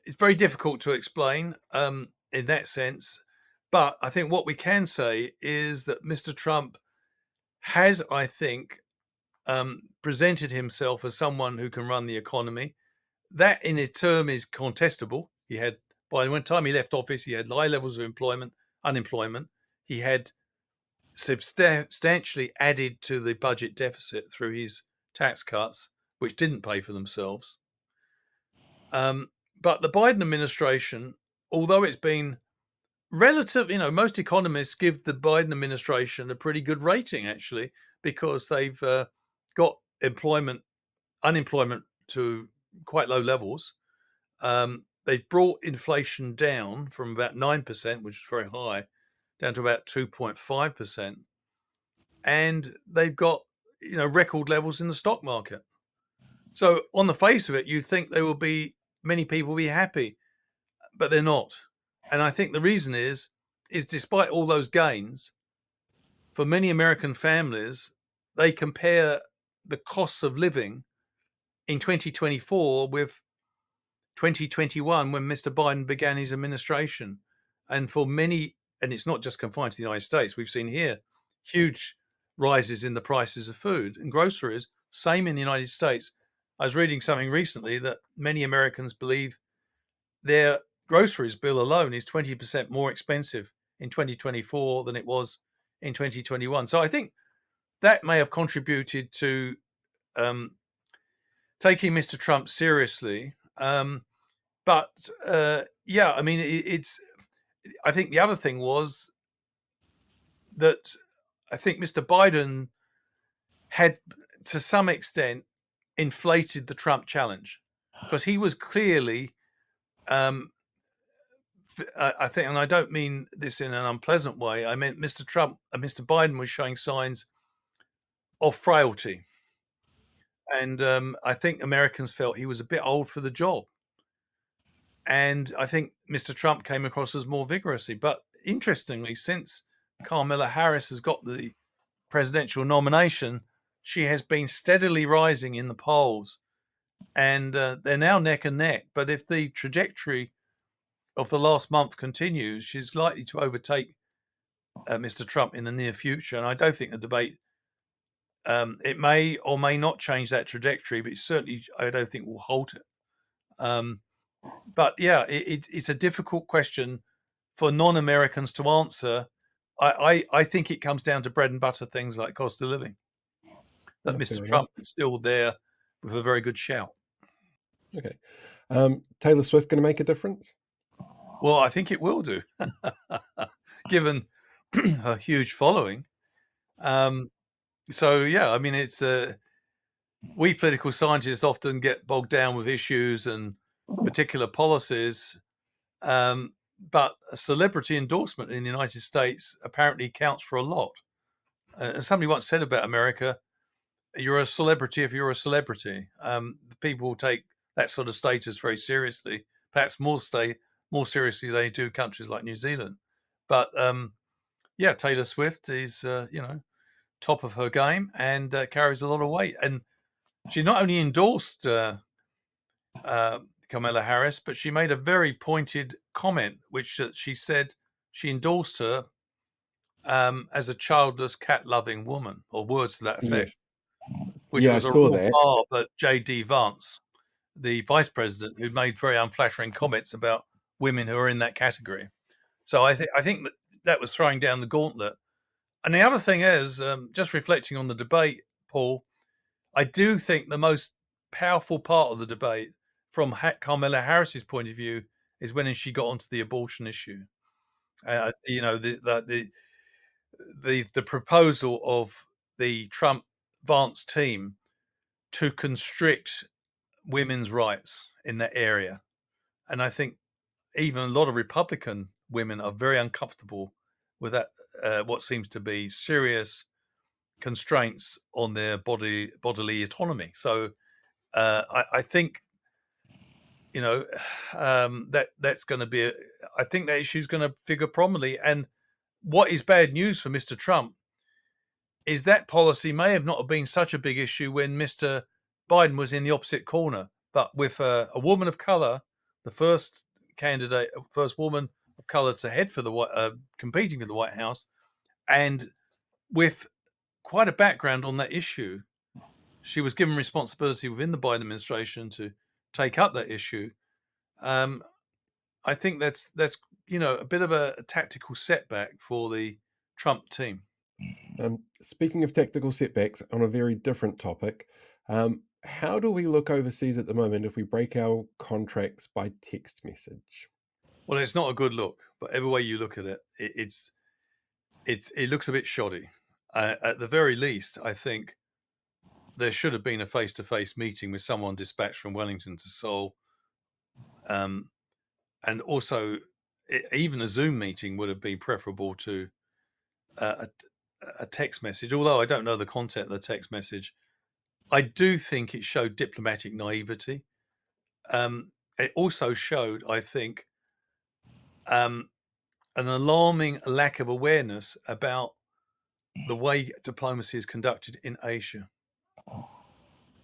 It's very difficult to explain in that sense. But I think what we can say is that Mr. Trump has, I think, presented himself as someone who can run the economy. That in his term is contestable. By the time he left office, he had high levels of unemployment. He had substantially added to the budget deficit through his tax cuts, which didn't pay for themselves. But the Biden administration, although it's been relative, most economists give the Biden administration a pretty good rating, actually, because they've got unemployment to quite low levels. They've brought inflation down from about 9%, which is very high, down to about 2.5%. And they've got, record levels in the stock market. So on the face of it, you'd think many people will be happy, but they're not. And I think the reason is despite all those gains, for many American families, they compare the costs of living in 2024 with 2021 when Mr. Biden began his administration. And for many, and it's not just confined to the United States, we've seen here huge rises in the prices of food and groceries, same in the United States. I was reading something recently that many Americans believe their groceries bill alone is 20% more expensive in 2024 than it was in 2021. So I think that may have contributed to taking Mr. Trump seriously. But yeah, I mean, I think the other thing was that I think Mr. Biden had, to some extent, inflated the Trump challenge, because he was clearly, I think, and I don't mean this in an unpleasant way, I meant Mr. Biden was showing signs of frailty. And I think Americans felt he was a bit old for the job. And I think Mr. Trump came across as more vigorously. But interestingly, since Kamala Harris has got the presidential nomination, she has been steadily rising in the polls. And they're now neck and neck. But if the trajectory of the last month continues, she's likely to overtake Mr. Trump in the near future. And I don't think the debate, it may or may not change that trajectory, but certainly I don't think will halt it. But yeah, it's a difficult question for non-Americans to answer. I think it comes down to bread and butter things like cost of living. That Mr. Trump is still there with a very good shout. Okay. Taylor Swift going to make a difference? Well, I think it will do, given her huge following. So yeah, I mean, it's we political scientists often get bogged down with issues and particular policies, but a celebrity endorsement in the United States apparently counts for a lot. And somebody once said about America, you're a celebrity if you're a celebrity. People take that sort of status very seriously, perhaps more seriously than they do countries like New Zealand. But yeah, Taylor Swift is, top of her game and carries a lot of weight. And she not only endorsed Kamala Harris, but she made a very pointed comment, which she said she endorsed her as a childless, cat-loving woman, or words to that effect. Yes. Which was a real bar, but J.D. Vance, the vice president, who made very unflattering comments about women who are in that category. So I think that was throwing down the gauntlet. And the other thing is, just reflecting on the debate, Paul, I do think the most powerful part of the debate from Kamala Harris's point of view is when she got onto the abortion issue. The proposal of the Trump-Vance team to constrict women's rights in that area. And I think even a lot of Republican women are very uncomfortable with that, what seems to be serious constraints on their bodily autonomy. So I think, that's going to be, I think that issue is going to figure prominently. And what is bad news for Mr. Trump is that policy may have not been such a big issue when Mr. Biden was in the opposite corner. But with a woman of color, the first woman of color to head for competing for the White House, and with quite a background on that issue, she was given responsibility within the Biden administration to take up that issue. I think that's a bit of a tactical setback for the Trump team. Speaking of tactical setbacks, on a very different topic, how do we look overseas at the moment if we break our contracts by text message? Well, it's not a good look, but every way you look at it, it looks a bit shoddy. At the very least, I think there should have been a face-to-face meeting with someone dispatched from Wellington to Seoul, and also even a Zoom meeting would have been preferable to a text message. Although I don't know the content of the text message, I do think it showed diplomatic naivety. It also showed, I think, an alarming lack of awareness about the way diplomacy is conducted in Asia,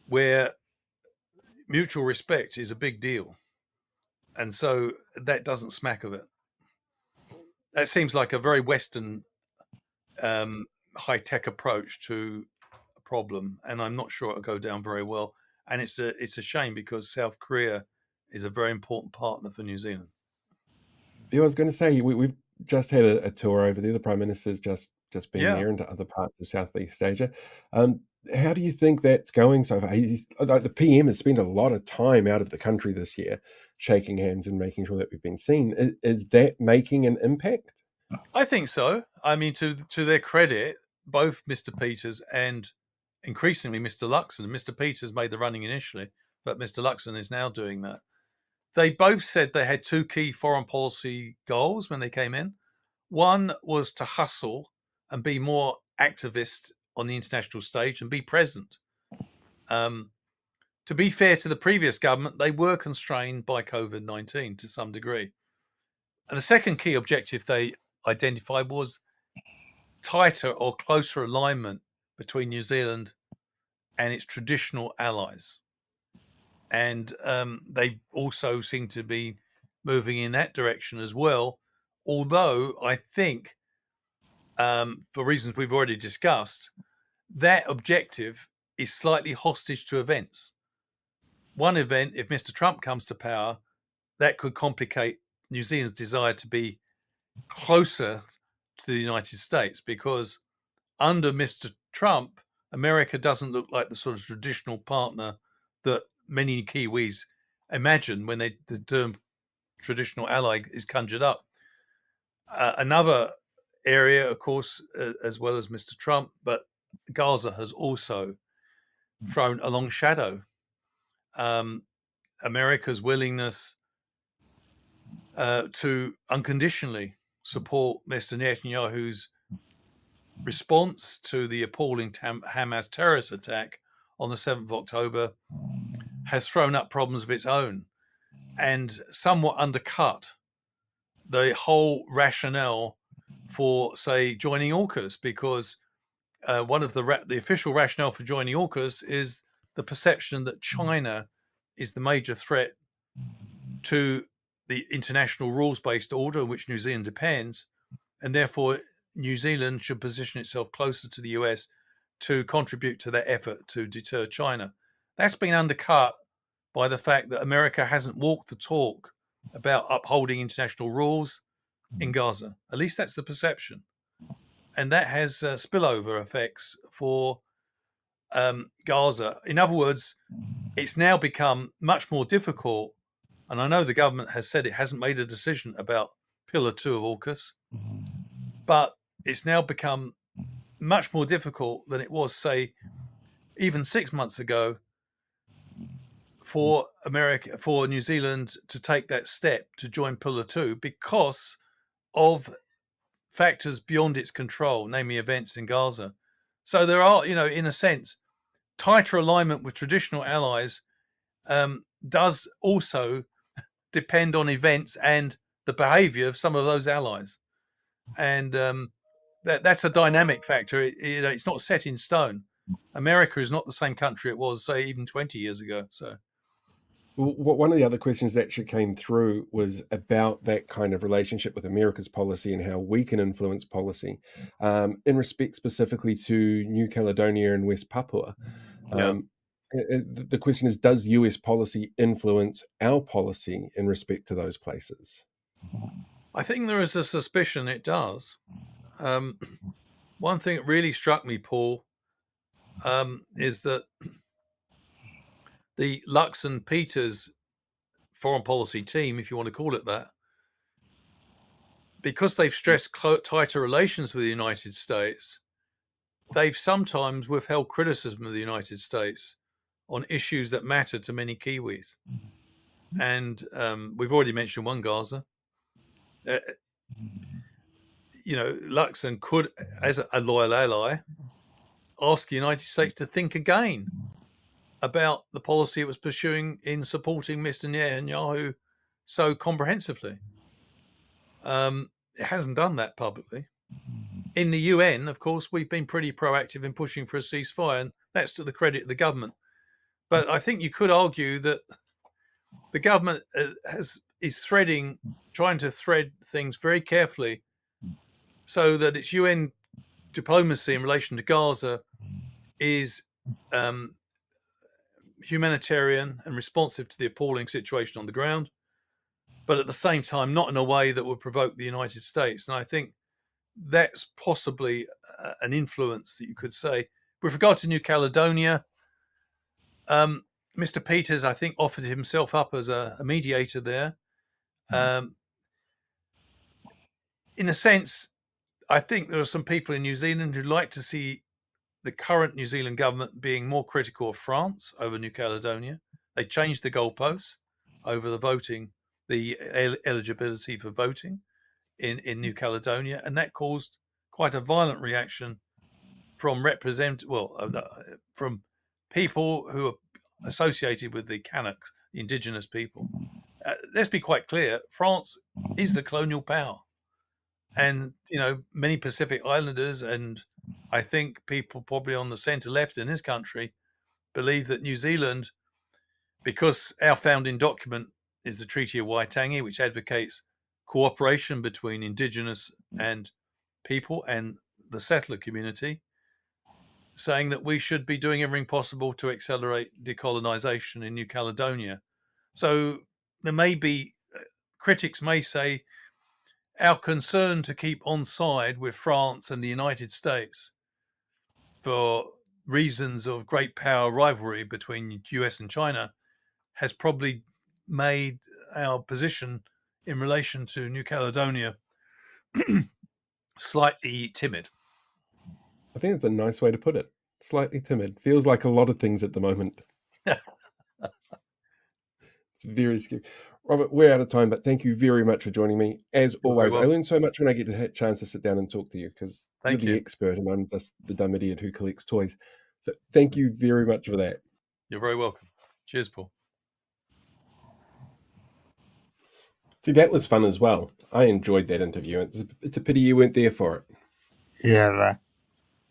where mutual respect is a big deal. And so that doesn't smack of it. That seems like a very Western high-tech approach to a problem, and I'm not sure it'll go down very well. And it's a shame, because South Korea is a very important partner for New Zealand. Yeah, I was going to say, we've just had a tour over there. The Prime Minister's just been there into other parts of Southeast Asia. How do you think that's going so far? The PM has spent a lot of time out of the country this year, shaking hands and making sure that we've been seen. Is that making an impact? I think so. I mean, to their credit, both Mr. Peters and increasingly Mr. Luxon. Mr. Peters made the running initially, but Mr. Luxon is now doing that. They both said they had two key foreign policy goals when they came in. One was to hustle and be more activist on the international stage and be present. To be fair to the previous government, they were constrained by COVID-19 to some degree. And the second key objective they identified was tighter or closer alignment between New Zealand and its traditional allies. And they also seem to be moving in that direction as well. Although I think, for reasons we've already discussed, that objective is slightly hostage to events. One event, if Mr. Trump comes to power, that could complicate New Zealand's desire to be closer to the United States, because under Mr. Trump, America doesn't look like the sort of traditional partner that many Kiwis imagine when the term traditional ally is conjured up. Another area, of course, as well as Mr. Trump, but Gaza has also thrown a long shadow. America's willingness to unconditionally support Mr. Netanyahu's response to the appalling Hamas terrorist attack on the 7th of October has thrown up problems of its own and somewhat undercut the whole rationale for, say, joining AUKUS, because one of the official rationale for joining AUKUS is the perception that China is the major threat to the international rules-based order on which New Zealand depends, and therefore New Zealand should position itself closer to the US to contribute to that effort to deter China. That's been undercut by the fact that America hasn't walked the talk about upholding international rules in Gaza. At least that's the perception. And that has spillover effects for Gaza. In other words, it's now become much more difficult, and I know the government has said it hasn't made a decision about Pillar 2 of AUKUS, but it's now become much more difficult than it was, say, even 6 months ago, for New Zealand to take that step to join Pillar 2 because of factors beyond its control, namely events in Gaza. So there are, in a sense, tighter alignment with traditional allies does also depend on events and the behavior of some of those allies. And that's a dynamic factor. It's not set in stone. America is not the same country it was, say, even 20 years ago. So, one of the other questions that actually came through was about that kind of relationship with America's policy and how we can influence policy in respect specifically to New Caledonia and West Papua. The question is, does US policy influence our policy in respect to those places? I think there is a suspicion it does. One thing that really struck me, Paul, is that the Lux and Peters foreign policy team, if you want to call it that, because they've stressed tighter relations with the United States, they've sometimes withheld criticism of the United States on issues that matter to many Kiwis. And we've already mentioned one, Gaza. Luxon could, as a loyal ally, ask the United States to think again about the policy it was pursuing in supporting Mr. Netanyahu so comprehensively. It hasn't done that publicly. In the UN, of course, we've been pretty proactive in pushing for a ceasefire, and that's to the credit of the government. But I think you could argue that the government is trying to thread things very carefully so that its UN diplomacy in relation to Gaza is humanitarian and responsive to the appalling situation on the ground, but at the same time not in a way that would provoke the United States. And I think that's possibly an influence that you could say. With regard to New Caledonia, Mr. Peters, I think, offered himself up as a mediator there. In a sense, I think there are some people in New Zealand who like to see the current New Zealand government being more critical of France over New Caledonia. They changed the goalposts over the voting, the eligibility for voting in New Caledonia, and that caused quite a violent reaction from from people who are associated with the Kanaks, the indigenous people. Let's be quite clear: France is the colonial power, and many Pacific Islanders, and I think people probably on the centre left in this country, believe that New Zealand, because our founding document is the Treaty of Waitangi, which advocates cooperation between indigenous and people and the settler community, saying that we should be doing everything possible to accelerate decolonisation in New Caledonia. So there may be, critics may say, our concern to keep on side with France and the United States for reasons of great power rivalry between US and China has probably made our position in relation to New Caledonia slightly timid. I think it's a nice way to put it. Slightly timid. Feels like a lot of things at the moment. It's very scary. Robert, we're out of time, but thank you very much for joining me. As always, I learn so much when I get a chance to sit down and talk to you, because you're the expert and I'm just the dumb idiot who collects toys. So thank you very much for that. You're very welcome. Cheers, Paul. See, that was fun as well. I enjoyed that interview. It's a pity you weren't there for it. Yeah,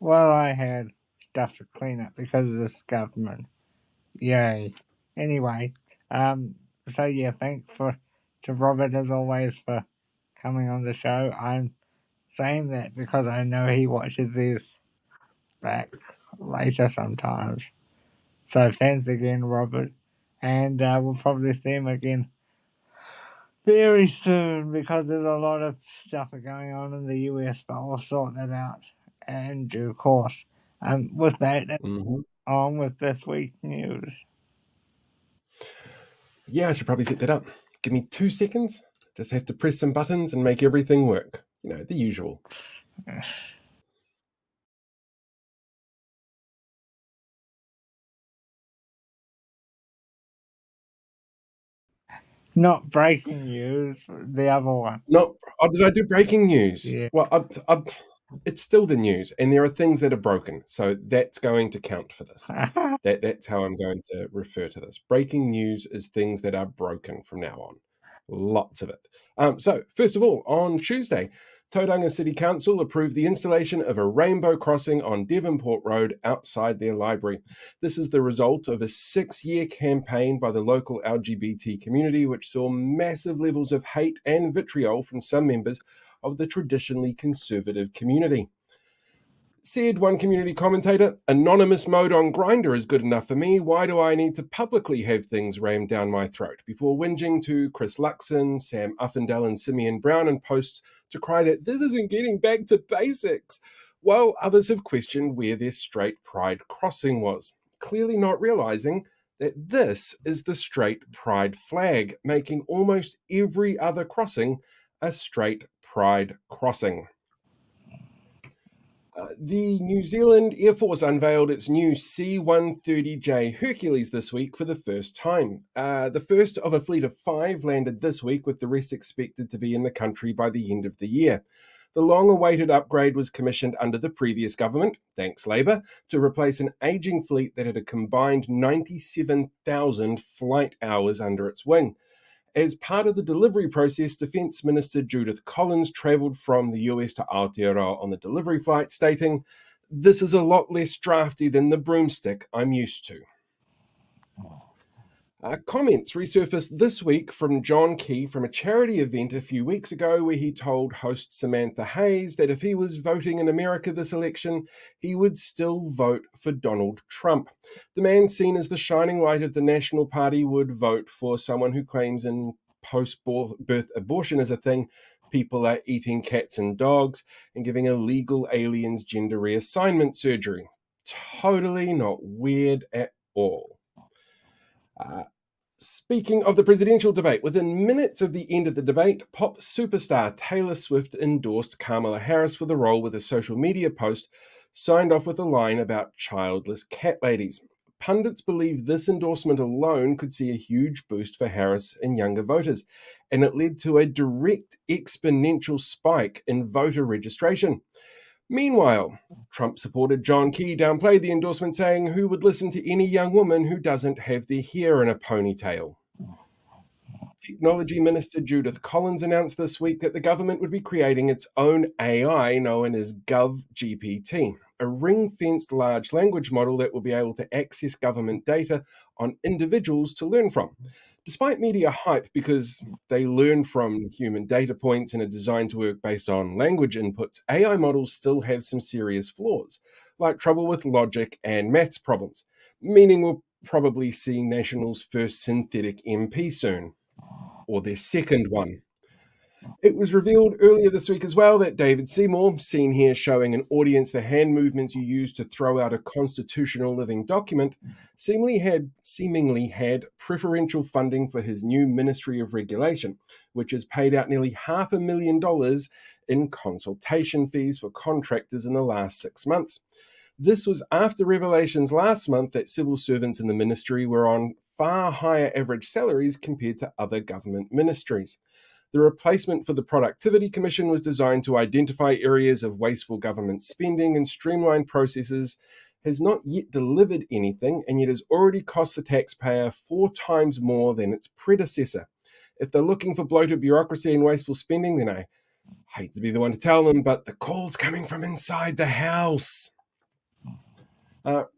well, I had stuff to clean up because of this government. Yay. Anyway, so yeah, thanks to Robert as always for coming on the show. I'm saying that because I know he watches this back later sometimes. So thanks again, Robert. And we'll probably see him again very soon, because there's a lot of stuff going on in the US, but we'll sort that out in due course. With that, on with this week's news. Yeah, I should probably set that up. Give me 2 seconds. Just have to press some buttons and make everything work. The usual. Not breaking news, the other one. Did I do breaking news? Yeah. Well, it's still the news, and there are things that are broken, so that's going to count for this. That's how I'm going to refer to this. Breaking news is things that are broken from now on. Lots of it. So, first of all, on Tuesday, Tauranga City Council approved the installation of a rainbow crossing on Devonport Road outside their library. This is the result of a 6-year campaign by the local LGBT community, which saw massive levels of hate and vitriol from some members of the traditionally conservative community. Said one community commentator, anonymous mode on Grindr is good enough for me. Why do I need to publicly have things rammed down my throat? Before whinging to Chris Luxon, Sam Uffindell and Simeon Brown in posts to cry that this isn't getting back to basics, while others have questioned where their straight pride crossing was, clearly not realising that this is the straight pride flag, making almost every other crossing a straight pride crossing. The New Zealand Air Force unveiled its new C-130J Hercules this week for the first time. The first of a fleet of 5 landed this week, with the rest expected to be in the country by the end of the year. The long-awaited upgrade was commissioned under the previous government, thanks Labour, to replace an ageing fleet that had a combined 97,000 flight hours under its wing. As part of the delivery process, Defence Minister Judith Collins travelled from the US to Aotearoa on the delivery flight, stating, "This is a lot less drafty than the broomstick I'm used to." Comments resurfaced this week from John Key from a charity event a few weeks ago, where he told host Samantha Hayes that if he was voting in America this election, he would still vote for Donald Trump. The man seen as the shining light of the National Party would vote for someone who claims in post-birth abortion is a thing, people are eating cats and dogs, and giving illegal aliens gender reassignment surgery. Totally not weird at all. Speaking of the presidential debate, within minutes of the end of the debate, pop superstar Taylor Swift endorsed Kamala Harris for the role, with a social media post signed off with a line about childless cat ladies. Pundits believe this endorsement alone could see a huge boost for Harris and younger voters, and it led to a direct exponential spike in voter registration. Meanwhile, Trump supporter John Key downplayed the endorsement, saying, "Who would listen to any young woman who doesn't have their hair in a ponytail?" Technology Minister Judith Collins announced this week that the government would be creating its own AI known as GovGPT, a ring-fenced large language model that will be able to access government data on individuals to learn from. Despite media hype because they learn from human data points and are designed to work based on language inputs, AI models still have some serious flaws, like trouble with logic and maths problems, meaning we'll probably see National's first synthetic MP soon, or their second one. It was revealed earlier this week as well that David Seymour, seen here showing an audience the hand movements you use to throw out a constitutional living document, seemingly had preferential funding for his new Ministry of Regulation, which has paid out nearly $500,000 in consultation fees for contractors in the last 6 months. This was after revelations last month that civil servants in the ministry were on far higher average salaries compared to other government ministries. The replacement for the Productivity Commission was designed to identify areas of wasteful government spending and streamline processes, has not yet delivered anything, and yet has already cost the taxpayer 4 times more than its predecessor. If they're looking for bloated bureaucracy and wasteful spending, then I hate to be the one to tell them, but the call's coming from inside the house.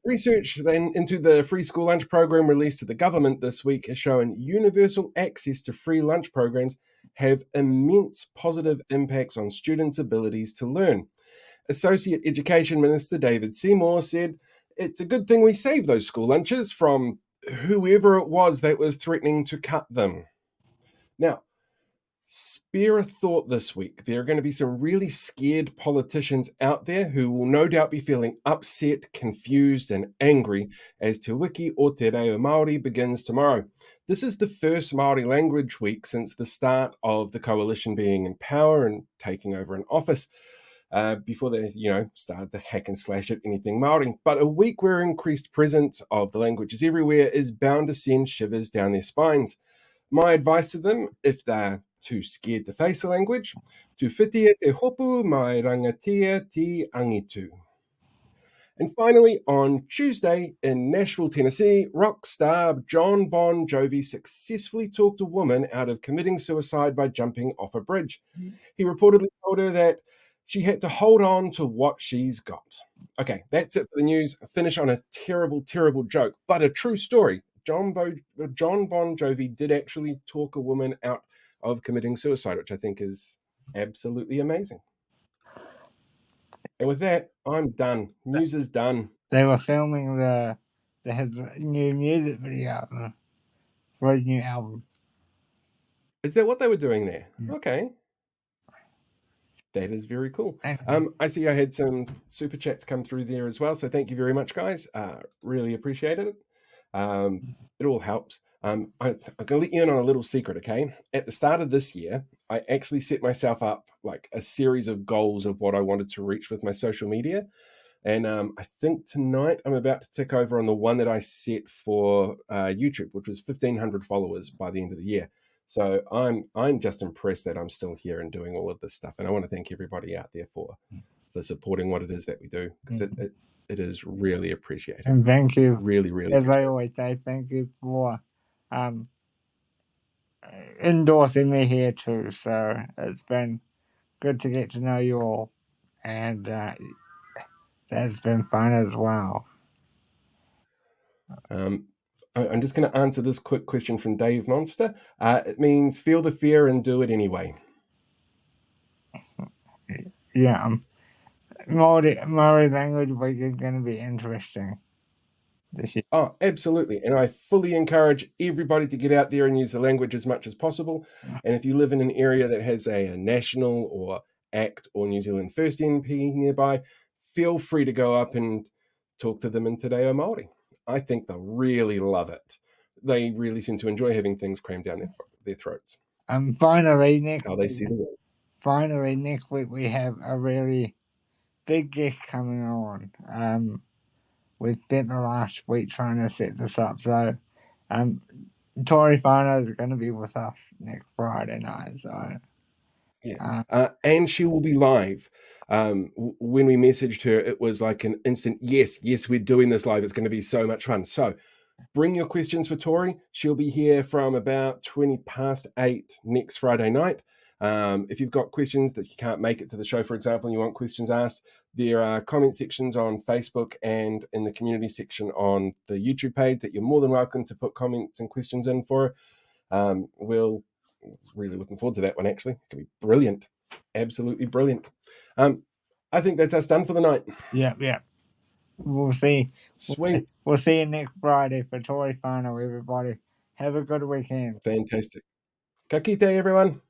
Research then into the free school lunch program released to the government this week has shown universal access to free lunch programs have immense positive impacts on students' abilities to learn. Associate Education Minister David Seymour said, "It's a good thing we saved those school lunches from whoever it was that was threatening to cut them." Now, spare a thought this week. There are going to be some really scared politicians out there who will no doubt be feeling upset, confused, and angry as Te Wiki o Te Reo Māori begins tomorrow. This is the first Māori language week since the start of the coalition being in power and taking over an office. Before they, started to hack and slash at anything Māori. But a week where increased presence of the languages everywhere is bound to send shivers down their spines. My advice to them, if they're too scared to face the language, tu whitia te hopu mai rangatia ti angitu. And finally, on Tuesday in Nashville, Tennessee, rock star Jon Bon Jovi successfully talked a woman out of committing suicide by jumping off a bridge. He reportedly told her that she had to hold on to what she's got. Okay, that's it for the news. I finish on a terrible, terrible joke, but a true story. Jon Bon Jovi did actually talk a woman out of committing suicide, which I think is absolutely amazing. And with that, I'm done. News is done. They were filming his new music video for his new album. Is that what they were doing there? Yeah. Okay. That is very cool. I see I had some super chats come through there as well. So thank you very much, guys. Really appreciated it. It all helps. I'm going to let you in on a little secret, okay? At the start of this year, I actually set myself up like a series of goals of what I wanted to reach with my social media. And I think tonight I'm about to tick over on the one that I set for YouTube, which was 1,500 followers by the end of the year. So I'm just impressed that I'm still here and doing all of this stuff. And I want to thank everybody out there for supporting what it is that we do, because it is really appreciated. And thank you. Really, really. As I always say, thank you for endorsing me here too. So it's been good to get to know you all, and that's been fun as well. I'm just going to answer this quick question from Dave Monster. It means feel the fear and do it anyway. Yeah, Maori language week is going to be interesting this year. Oh, absolutely. And I fully encourage everybody to get out there and use the language as much as possible. And if you live in an area that has a national or ACT or New Zealand First MP nearby, feel free to go up and talk to them in Te Reo Māori. I think they'll really love it. They really seem to enjoy having things crammed down their throats. Finally, next how they see the world. Finally, next week we have a really big guest coming on. We spent the last week trying to set this up, so Tori Whānau is going to be with us next Friday night. So yeah, and she will be live. When we messaged her, it was like an instant yes, we're doing this live. It's going to be so much fun. So bring your questions for Tori. She'll be here from about 8:20 next Friday night. If you've got questions that you can't make it to the show, for example, and you want questions asked, there are comment sections on Facebook and in the community section on the YouTube page that you're more than welcome to put comments and questions in for. We'll really looking forward to that one, actually. It's going to be brilliant. Absolutely brilliant. I think that's us done for the night. Yeah. We'll see. Sweet. We'll see you next Friday for Tori Whānau, everybody. Have a good weekend. Fantastic. Ka kite, everyone.